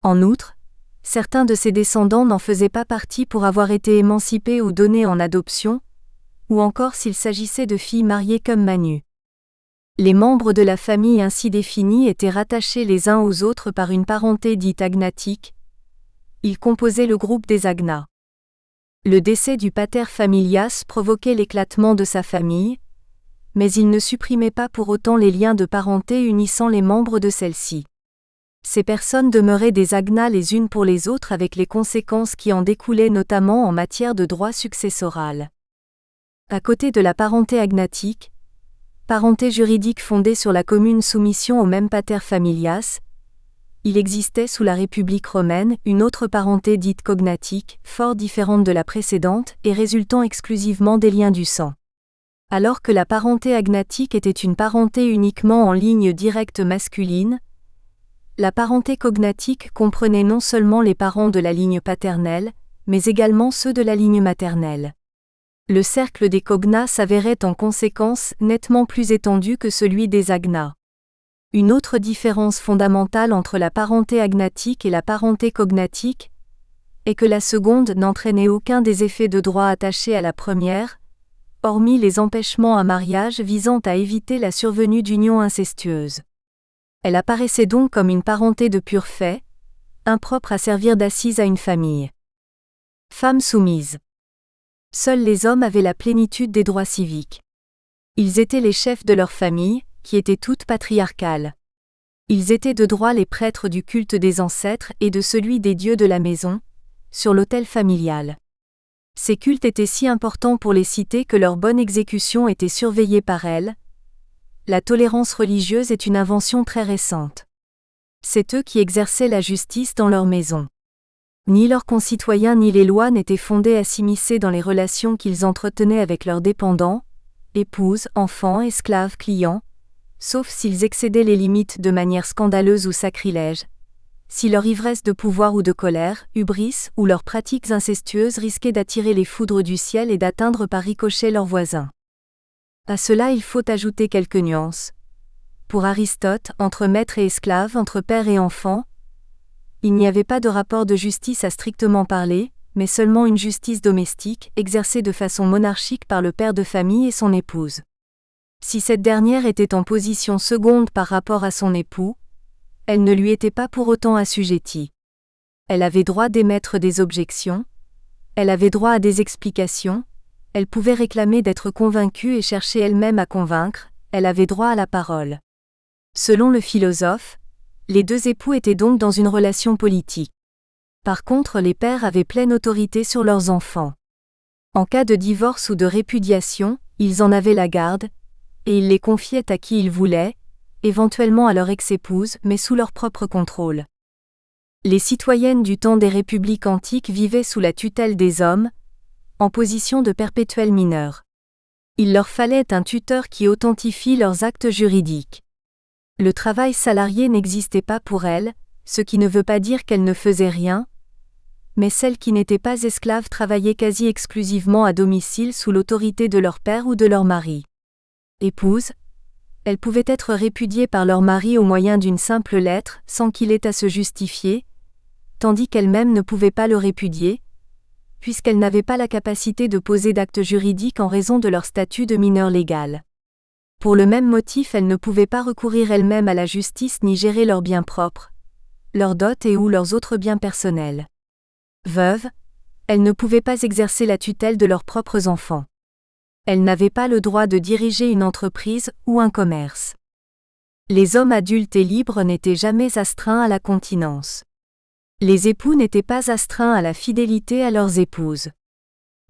A: En outre, certains de ses descendants n'en faisaient pas partie pour avoir été émancipés ou donnés en adoption, ou encore s'il s'agissait de filles mariées comme Manu. Les membres de la famille ainsi définis étaient rattachés les uns aux autres par une parenté dite agnatique. Ils composaient le groupe des agnas. Le décès du pater familias provoquait l'éclatement de sa famille, mais il ne supprimait pas pour autant les liens de parenté unissant les membres de celle-ci. Ces personnes demeuraient des agnas les unes pour les autres avec les conséquences qui en découlaient notamment en matière de droit successoral. À côté de la parenté agnatique, Parenté juridique fondée sur la commune soumission au même pater familias, il existait sous la République romaine une autre parenté dite cognatique, fort différente de la précédente et résultant exclusivement des liens du sang. Alors que la parenté agnatique était une parenté uniquement en ligne directe masculine, la parenté cognatique comprenait non seulement les parents de la ligne paternelle, mais également ceux de la ligne maternelle. Le cercle des cognats s'avérait en conséquence nettement plus étendu que celui des agnats. Une autre différence fondamentale entre la parenté agnatique et la parenté cognatique est que la seconde n'entraînait aucun des effets de droit attachés à la première, hormis les empêchements à mariage visant à éviter la survenue d'unions incestueuses. Elle apparaissait donc comme une parenté de pur fait, impropre à servir d'assise à une famille. Femmes soumises. Seuls les hommes avaient la plénitude des droits civiques. Ils étaient les chefs de leur famille, qui étaient toutes patriarcales. Ils étaient de droit les prêtres du culte des ancêtres et de celui des dieux de la maison, sur l'autel familial. Ces cultes étaient si importants pour les cités que leur bonne exécution était surveillée par elles. La tolérance religieuse est une invention très récente. C'est eux qui exerçaient la justice dans leur maison. Ni leurs concitoyens ni les lois n'étaient fondées à s'immiscer dans les relations qu'ils entretenaient avec leurs dépendants, épouses, enfants, esclaves, clients, sauf s'ils excédaient les limites de manière scandaleuse ou sacrilège, si leur ivresse de pouvoir ou de colère, hubris ou leurs pratiques incestueuses risquaient d'attirer les foudres du ciel et d'atteindre par ricochet leurs voisins. À cela il faut ajouter quelques nuances. Pour Aristote, entre maître et esclave, entre père et enfant, il n'y avait pas de rapport de justice à strictement parler, mais seulement une justice domestique, exercée de façon monarchique par le père de famille et son épouse. Si cette dernière était en position seconde par rapport à son époux, elle ne lui était pas pour autant assujettie. Elle avait droit d'émettre des objections, elle avait droit à des explications, elle pouvait réclamer d'être convaincue et chercher elle-même à convaincre, elle avait droit à la parole. Selon le philosophe, les deux époux étaient donc dans une relation politique. Par contre, les pères avaient pleine autorité sur leurs enfants. En cas de divorce ou de répudiation, ils en avaient la garde, et ils les confiaient à qui ils voulaient, éventuellement à leur ex-épouse, mais sous leur propre contrôle. Les citoyennes du temps des républiques antiques vivaient sous la tutelle des hommes, en position de perpétuels mineurs. Il leur fallait un tuteur qui authentifie leurs actes juridiques. Le travail salarié n'existait pas pour elles, ce qui ne veut pas dire qu'elles ne faisaient rien, mais celles qui n'étaient pas esclaves travaillaient quasi exclusivement à domicile sous l'autorité de leur père ou de leur mari. Épouses, elles pouvaient être répudiées par leur mari au moyen d'une simple lettre, sans qu'il ait à se justifier, tandis qu'elles-mêmes ne pouvaient pas le répudier, puisqu'elles n'avaient pas la capacité de poser d'actes juridiques en raison de leur statut de mineure légale. Pour le même motif, elles ne pouvaient pas recourir elles-mêmes à la justice ni gérer leurs biens propres, leurs dots et ou leurs autres biens personnels. Veuves, elles ne pouvaient pas exercer la tutelle de leurs propres enfants. Elles n'avaient pas le droit de diriger une entreprise ou un commerce. Les hommes adultes et libres n'étaient jamais astreints à la continence. Les époux n'étaient pas astreints à la fidélité à leurs épouses.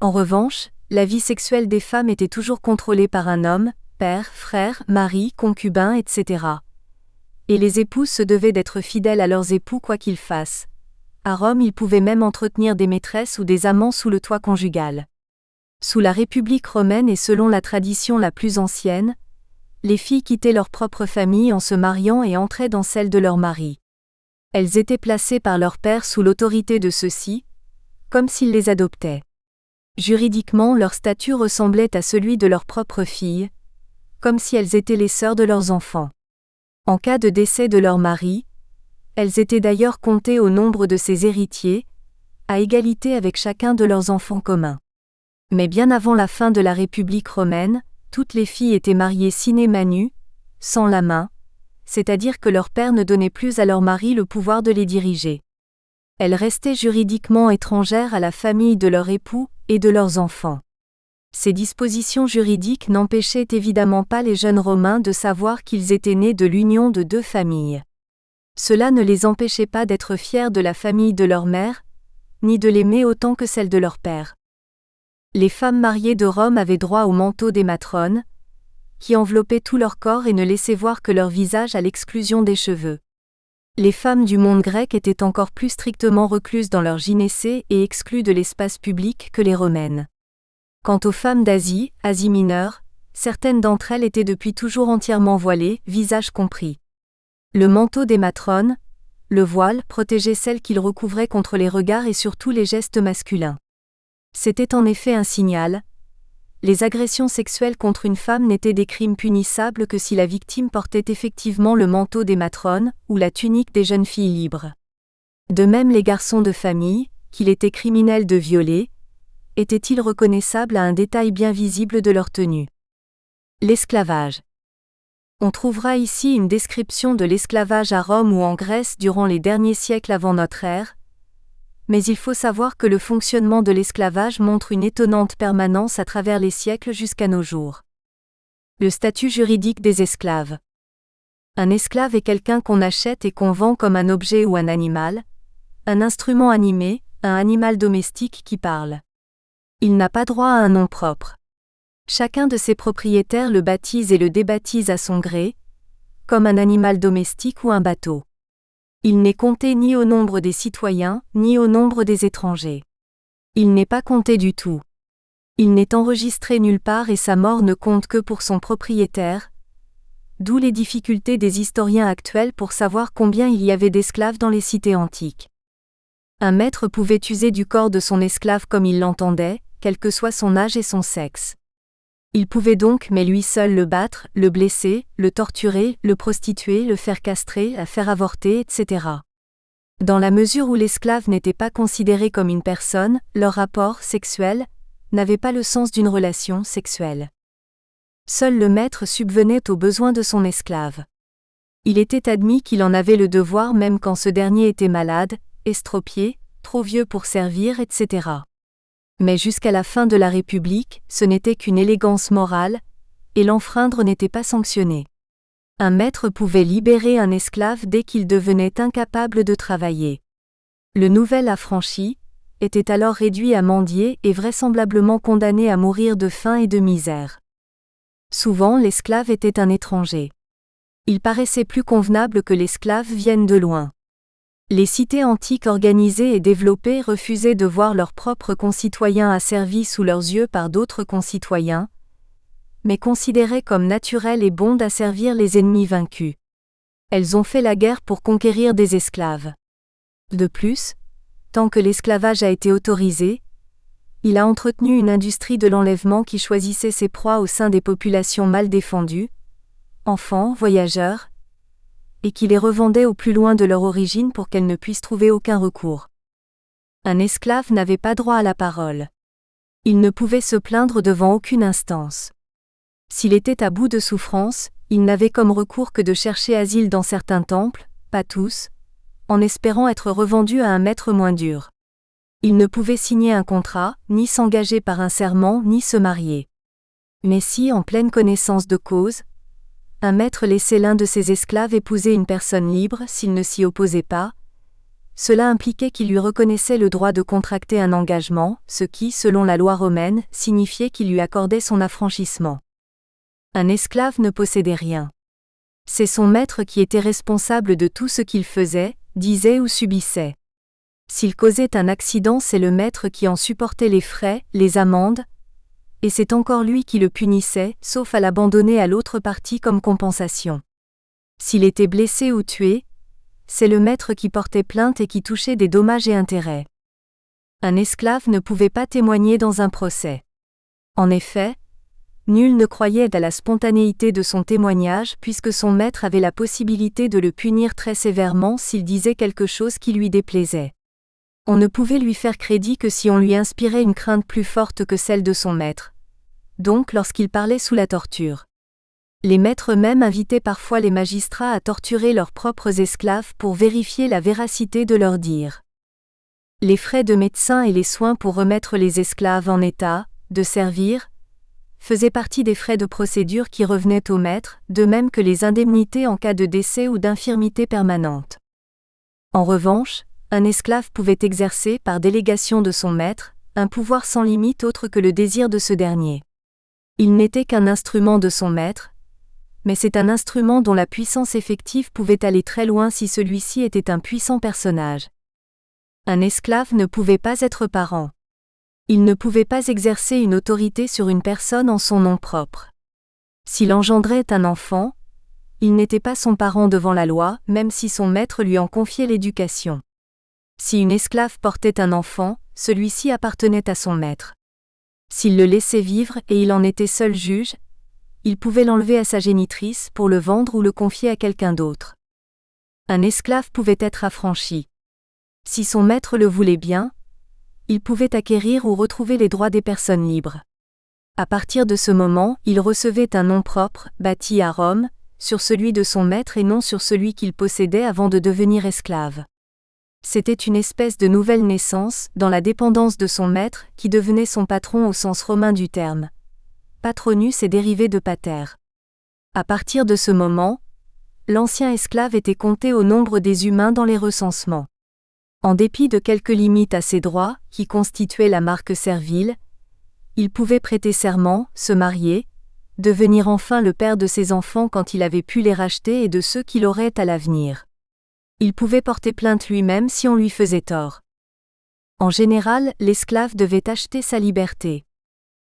A: En revanche, la vie sexuelle des femmes était toujours contrôlée par un homme, père, frère, mari, concubin, etc. Et les épouses se devaient d'être fidèles à leurs époux quoi qu'ils fassent. À Rome, ils pouvaient même entretenir des maîtresses ou des amants sous le toit conjugal. Sous la République romaine et selon la tradition la plus ancienne, les filles quittaient leur propre famille en se mariant et entraient dans celle de leur mari. Elles étaient placées par leur père sous l'autorité de ceux-ci, comme s'ils les adoptaient. Juridiquement, leur statut ressemblait à celui de leurs propres filles, comme si elles étaient les sœurs de leurs enfants. En cas de décès de leur mari, elles étaient d'ailleurs comptées au nombre de ses héritiers, à égalité avec chacun de leurs enfants communs. Mais bien avant la fin de la République romaine, toutes les filles étaient mariées sine manu, sans la main, c'est-à-dire que leur père ne donnait plus à leur mari le pouvoir de les diriger. Elles restaient juridiquement étrangères à la famille de leur époux et de leurs enfants. Ces dispositions juridiques n'empêchaient évidemment pas les jeunes Romains de savoir qu'ils étaient nés de l'union de deux familles. Cela ne les empêchait pas d'être fiers de la famille de leur mère, ni de l'aimer autant que celle de leur père. Les femmes mariées de Rome avaient droit au manteau des matrones, qui enveloppaient tout leur corps et ne laissaient voir que leur visage à l'exclusion des cheveux. Les femmes du monde grec étaient encore plus strictement recluses dans leur gynécée et exclues de l'espace public que les romaines. Quant aux femmes d'Asie, Asie mineure, certaines d'entre elles étaient depuis toujours entièrement voilées, visage compris. Le manteau des matrones, le voile, protégeait celles qu'ils recouvraient contre les regards et surtout les gestes masculins. C'était en effet un signal. Les agressions sexuelles contre une femme n'étaient des crimes punissables que si la victime portait effectivement le manteau des matrones ou la tunique des jeunes filles libres. De même les garçons de famille, qu'il était criminel de violer, étaient-ils reconnaissables à un détail bien visible de leur tenue. L'esclavage. On trouvera ici une description de l'esclavage à Rome ou en Grèce durant les derniers siècles avant notre ère, mais il faut savoir que le fonctionnement de l'esclavage montre une étonnante permanence à travers les siècles jusqu'à nos jours. Le statut juridique des esclaves. Un esclave est quelqu'un qu'on achète et qu'on vend comme un objet ou un animal, un instrument animé, un animal domestique qui parle. Il n'a pas droit à un nom propre. Chacun de ses propriétaires le baptise et le débaptise à son gré, comme un animal domestique ou un bateau. Il n'est compté ni au nombre des citoyens, ni au nombre des étrangers. Il n'est pas compté du tout. Il n'est enregistré nulle part et sa mort ne compte que pour son propriétaire, d'où les difficultés des historiens actuels pour savoir combien il y avait d'esclaves dans les cités antiques. Un maître pouvait user du corps de son esclave comme il l'entendait, quel que soit son âge et son sexe. Il pouvait donc, mais lui seul, le battre, le blesser, le torturer, le prostituer, le faire castrer, la faire avorter, etc. Dans la mesure où l'esclave n'était pas considéré comme une personne, leur rapport sexuel n'avait pas le sens d'une relation sexuelle. Seul le maître subvenait aux besoins de son esclave. Il était admis qu'il en avait le devoir même quand ce dernier était malade, estropié, trop vieux pour servir, etc. Mais jusqu'à la fin de la République, ce n'était qu'une élégance morale, et l'enfreindre n'était pas sanctionné. Un maître pouvait libérer un esclave dès qu'il devenait incapable de travailler. Le nouvel affranchi était alors réduit à mendier et vraisemblablement condamné à mourir de faim et de misère. Souvent l'esclave était un étranger. Il paraissait plus convenable que l'esclave vienne de loin. Les cités antiques organisées et développées refusaient de voir leurs propres concitoyens asservis sous leurs yeux par d'autres concitoyens, mais considéraient comme naturel et bon d'asservir les ennemis vaincus. Elles ont fait la guerre pour conquérir des esclaves. De plus, tant que l'esclavage a été autorisé, il a entretenu une industrie de l'enlèvement qui choisissait ses proies au sein des populations mal défendues, enfants, voyageurs, et qui les revendait au plus loin de leur origine pour qu'elles ne puissent trouver aucun recours. Un esclave n'avait pas droit à la parole. Il ne pouvait se plaindre devant aucune instance. S'il était à bout de souffrance, il n'avait comme recours que de chercher asile dans certains temples, pas tous, en espérant être revendu à un maître moins dur. Il ne pouvait signer un contrat, ni s'engager par un serment, ni se marier. Mais si, en pleine connaissance de cause, un maître laissait l'un de ses esclaves épouser une personne libre s'il ne s'y opposait pas, cela impliquait qu'il lui reconnaissait le droit de contracter un engagement, ce qui, selon la loi romaine, signifiait qu'il lui accordait son affranchissement. Un esclave ne possédait rien. C'est son maître qui était responsable de tout ce qu'il faisait, disait ou subissait. S'il causait un accident, c'est le maître qui en supportait les frais, les amendes, et c'est encore lui qui le punissait, sauf à l'abandonner à l'autre partie comme compensation. S'il était blessé ou tué, c'est le maître qui portait plainte et qui touchait des dommages et intérêts. Un esclave ne pouvait pas témoigner dans un procès. En effet, nul ne croyait à la spontanéité de son témoignage puisque son maître avait la possibilité de le punir très sévèrement s'il disait quelque chose qui lui déplaisait. On ne pouvait lui faire crédit que si on lui inspirait une crainte plus forte que celle de son maître, donc lorsqu'il parlait sous la torture. Les maîtres eux-mêmes invitaient parfois les magistrats à torturer leurs propres esclaves pour vérifier la véracité de leurs dires. Les frais de médecin et les soins pour remettre les esclaves en état de servir faisaient partie des frais de procédure qui revenaient au maître, de même que les indemnités en cas de décès ou d'infirmité permanente. En revanche, un esclave pouvait exercer, par délégation de son maître, un pouvoir sans limite autre que le désir de ce dernier. Il n'était qu'un instrument de son maître, mais c'est un instrument dont la puissance effective pouvait aller très loin si celui-ci était un puissant personnage. Un esclave ne pouvait pas être parent. Il ne pouvait pas exercer une autorité sur une personne en son nom propre. S'il engendrait un enfant, il n'était pas son parent devant la loi, même si son maître lui en confiait l'éducation. Si une esclave portait un enfant, celui-ci appartenait à son maître. S'il le laissait vivre et il en était seul juge, il pouvait l'enlever à sa génitrice pour le vendre ou le confier à quelqu'un d'autre. Un esclave pouvait être affranchi. Si son maître le voulait bien, il pouvait acquérir ou retrouver les droits des personnes libres. À partir de ce moment, il recevait un nom propre, bâti à Rome, sur celui de son maître et non sur celui qu'il possédait avant de devenir esclave. C'était une espèce de nouvelle naissance, dans la dépendance de son maître, qui devenait son patron au sens romain du terme. Patronus est dérivé de pater. À partir de ce moment, l'ancien esclave était compté au nombre des humains dans les recensements. En dépit de quelques limites à ses droits, qui constituaient la marque servile, il pouvait prêter serment, se marier, devenir enfin le père de ses enfants quand il avait pu les racheter et de ceux qu'il aurait à l'avenir. Il pouvait porter plainte lui-même si on lui faisait tort. En général, l'esclave devait acheter sa liberté.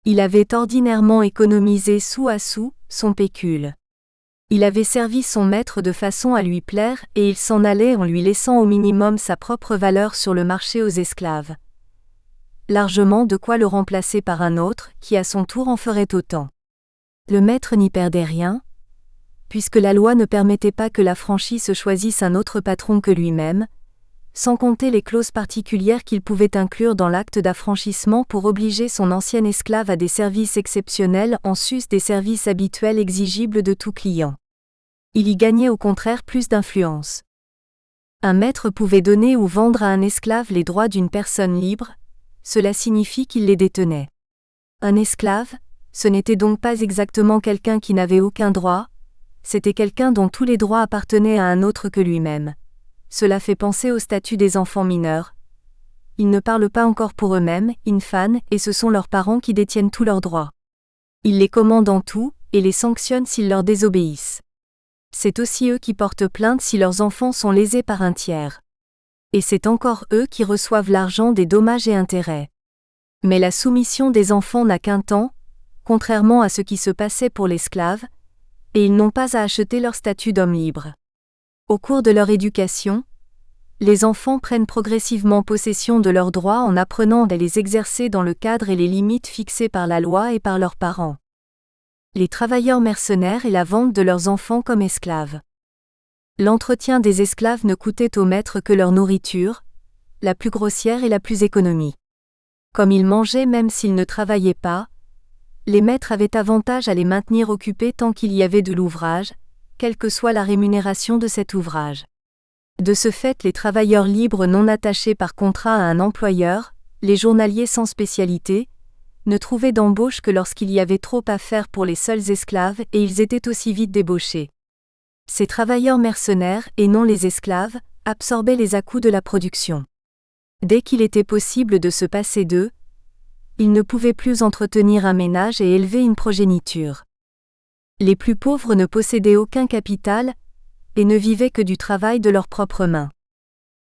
A: Il avait ordinairement économisé sou à sou son pécule. Il avait servi son maître de façon à lui plaire et il s'en allait en lui laissant au minimum sa propre valeur sur le marché aux esclaves. Largement de quoi le remplacer par un autre, qui à son tour en ferait autant. Le maître n'y perdait rien, puisque la loi ne permettait pas que l'affranchi se choisisse un autre patron que lui-même, sans compter les clauses particulières qu'il pouvait inclure dans l'acte d'affranchissement pour obliger son ancien esclave à des services exceptionnels en sus des services habituels exigibles de tout client. Il y gagnait au contraire plus d'influence. Un maître pouvait donner ou vendre à un esclave les droits d'une personne libre, cela signifie qu'il les détenait. Un esclave, ce n'était donc pas exactement quelqu'un qui n'avait aucun droit, c'était quelqu'un dont tous les droits appartenaient à un autre que lui-même. Cela fait penser au statut des enfants mineurs. Ils ne parlent pas encore pour eux-mêmes, infans, et ce sont leurs parents qui détiennent tous leurs droits. Ils les commandent en tout, et les sanctionnent s'ils leur désobéissent. C'est aussi eux qui portent plainte si leurs enfants sont lésés par un tiers. Et c'est encore eux qui reçoivent l'argent des dommages et intérêts. Mais la soumission des enfants n'a qu'un temps, contrairement à ce qui se passait pour l'esclave, et ils n'ont pas à acheter leur statut d'homme libre. Au cours de leur éducation, les enfants prennent progressivement possession de leurs droits en apprenant à les exercer dans le cadre et les limites fixées par la loi et par leurs parents. Les travailleurs mercenaires et la vente de leurs enfants comme esclaves. L'entretien des esclaves ne coûtait aux maîtres que leur nourriture, la plus grossière et la plus économique. Comme ils mangeaient même s'ils ne travaillaient pas, les maîtres avaient avantage à les maintenir occupés tant qu'il y avait de l'ouvrage, quelle que soit la rémunération de cet ouvrage. De ce fait, les travailleurs libres non attachés par contrat à un employeur, les journaliers sans spécialité, ne trouvaient d'embauche que lorsqu'il y avait trop à faire pour les seuls esclaves et ils étaient aussi vite débauchés. Ces travailleurs mercenaires, et non les esclaves, absorbaient les à-coups de la production. Dès qu'il était possible de se passer d'eux, ils ne pouvaient plus entretenir un ménage et élever une progéniture. Les plus pauvres ne possédaient aucun capital et ne vivaient que du travail de leurs propres mains.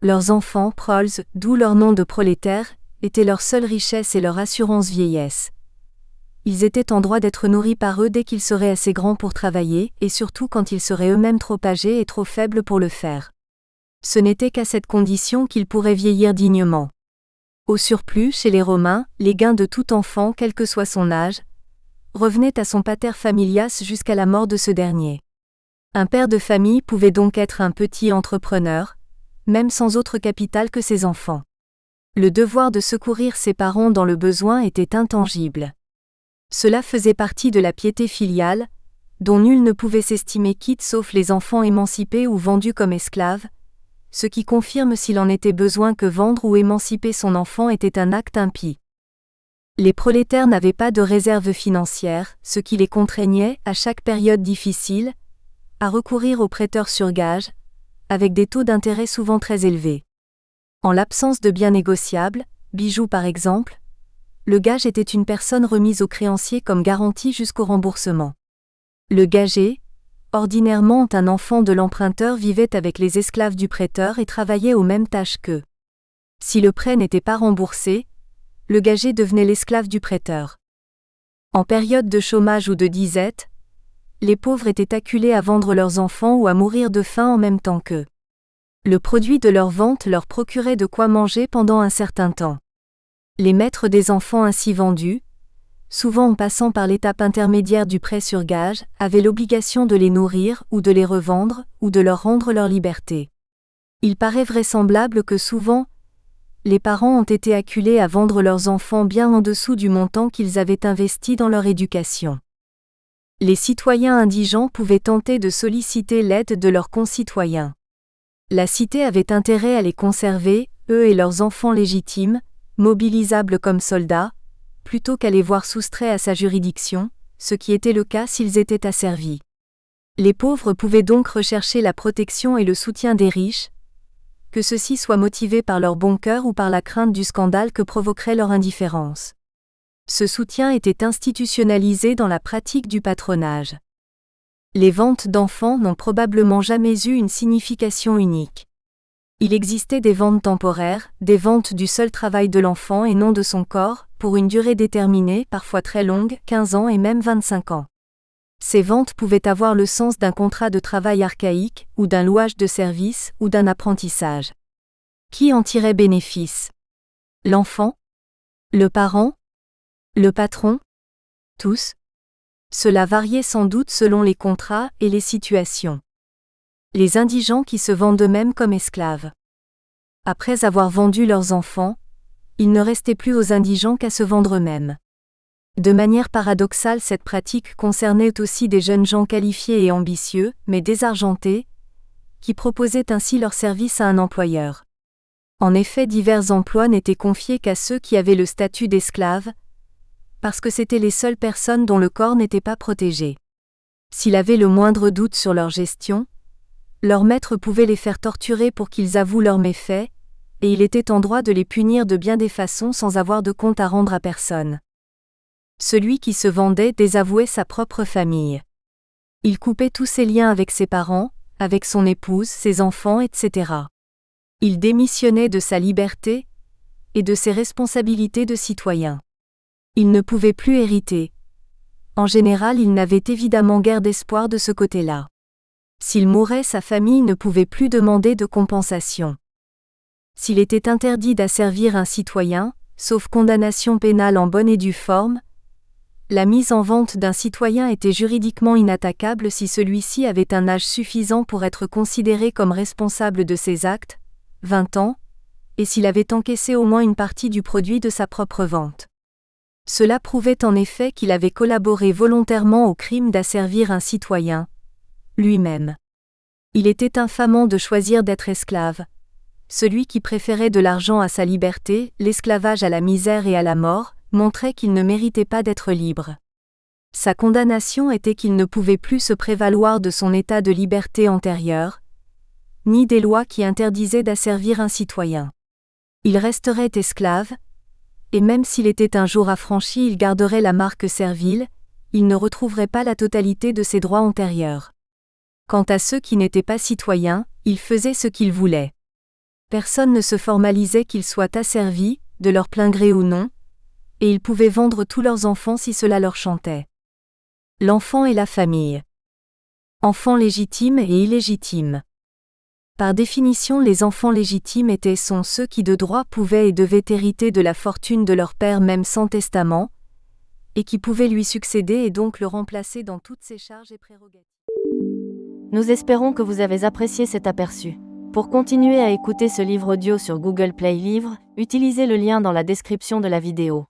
A: Leurs enfants, proles, d'où leur nom de prolétaires, étaient leur seule richesse et leur assurance vieillesse. Ils étaient en droit d'être nourris par eux dès qu'ils seraient assez grands pour travailler, et surtout quand ils seraient eux-mêmes trop âgés et trop faibles pour le faire. Ce n'était qu'à cette condition qu'ils pourraient vieillir dignement. Au surplus, chez les Romains, les gains de tout enfant, quel que soit son âge, revenaient à son pater familias jusqu'à la mort de ce dernier. Un père de famille pouvait donc être un petit entrepreneur, même sans autre capital que ses enfants. Le devoir de secourir ses parents dans le besoin était intangible. Cela faisait partie de la piété filiale, dont nul ne pouvait s'estimer quitte sauf les enfants émancipés ou vendus comme esclaves, ce qui confirme s'il en était besoin que vendre ou émanciper son enfant était un acte impie. Les prolétaires n'avaient pas de réserve financière, ce qui les contraignait, à chaque période difficile, à recourir aux prêteurs sur gage, avec des taux d'intérêt souvent très élevés. En l'absence de biens négociables, bijoux par exemple, le gage était une personne remise au créancier comme garantie jusqu'au remboursement. Le gagé, ordinairement un enfant de l'emprunteur, vivait avec les esclaves du prêteur et travaillait aux mêmes tâches qu'eux. Si le prêt n'était pas remboursé, le gagé devenait l'esclave du prêteur. En période de chômage ou de disette, les pauvres étaient acculés à vendre leurs enfants ou à mourir de faim en même temps qu'eux. Le produit de leur vente leur procurait de quoi manger pendant un certain temps. Les maîtres des enfants ainsi vendus, souvent en passant par l'étape intermédiaire du prêt sur gage, avaient l'obligation de les nourrir ou de les revendre ou de leur rendre leur liberté. Il paraît vraisemblable que souvent, les parents ont été acculés à vendre leurs enfants bien en dessous du montant qu'ils avaient investi dans leur éducation. Les citoyens indigents pouvaient tenter de solliciter l'aide de leurs concitoyens. La cité avait intérêt à les conserver, eux et leurs enfants légitimes, mobilisables comme soldats, plutôt qu'à les voir soustraits à sa juridiction, ce qui était le cas s'ils étaient asservis. Les pauvres pouvaient donc rechercher la protection et le soutien des riches, que ceux-ci soient motivés par leur bon cœur ou par la crainte du scandale que provoquerait leur indifférence. Ce soutien était institutionnalisé dans la pratique du patronage. Les ventes d'enfants n'ont probablement jamais eu une signification unique. Il existait des ventes temporaires, des ventes du seul travail de l'enfant et non de son corps, pour une durée déterminée, parfois très longue, 15 ans et même 25 ans. Ces ventes pouvaient avoir le sens d'un contrat de travail archaïque, ou d'un louage de service, ou d'un apprentissage. Qui en tirait bénéfice? L'enfant? Le parent? Le patron? Tous? Cela variait sans doute selon les contrats et les situations. Les indigents qui se vendent eux-mêmes comme esclaves. Après avoir vendu leurs enfants, il ne restait plus aux indigents qu'à se vendre eux-mêmes. De manière paradoxale, cette pratique concernait aussi des jeunes gens qualifiés et ambitieux, mais désargentés, qui proposaient ainsi leurs services à un employeur. En effet, divers emplois n'étaient confiés qu'à ceux qui avaient le statut d'esclaves, parce que c'étaient les seules personnes dont le corps n'était pas protégé. S'il avait le moindre doute sur leur gestion, leur maître pouvait les faire torturer pour qu'ils avouent leurs méfaits, et il était en droit de les punir de bien des façons sans avoir de compte à rendre à personne. Celui qui se vendait désavouait sa propre famille. Il coupait tous ses liens avec ses parents, avec son épouse, ses enfants, etc. Il démissionnait de sa liberté et de ses responsabilités de citoyen. Il ne pouvait plus hériter. En général, il n'avait évidemment guère d'espoir de ce côté-là. S'il mourait, sa famille ne pouvait plus demander de compensation. S'il était interdit d'asservir un citoyen, sauf condamnation pénale en bonne et due forme, la mise en vente d'un citoyen était juridiquement inattaquable si celui-ci avait un âge suffisant pour être considéré comme responsable de ses actes, 20 ans, et s'il avait encaissé au moins une partie du produit de sa propre vente. Cela prouvait en effet qu'il avait collaboré volontairement au crime d'asservir un citoyen, lui-même. Il était infamant de choisir d'être esclave. Celui qui préférait de l'argent à sa liberté, l'esclavage à la misère et à la mort, montrait qu'il ne méritait pas d'être libre. Sa condamnation était qu'il ne pouvait plus se prévaloir de son état de liberté antérieur, ni des lois qui interdisaient d'asservir un citoyen. Il resterait esclave, et même s'il était un jour affranchi, il garderait la marque servile, il ne retrouverait pas la totalité de ses droits antérieurs. Quant à ceux qui n'étaient pas citoyens, ils faisaient ce qu'ils voulaient. Personne ne se formalisait qu'ils soient asservis, de leur plein gré ou non, et ils pouvaient vendre tous leurs enfants si cela leur chantait. L'enfant et la famille. Enfants légitimes et illégitimes. Par définition, les enfants légitimes sont ceux qui de droit pouvaient et devaient hériter de la fortune de leur père même sans testament, et qui pouvaient lui succéder et donc le remplacer dans toutes ses charges et prérogatives.
B: Nous espérons que vous avez apprécié cet aperçu. Pour continuer à écouter ce livre audio sur Google Play Livres, utilisez le lien dans la description de la vidéo.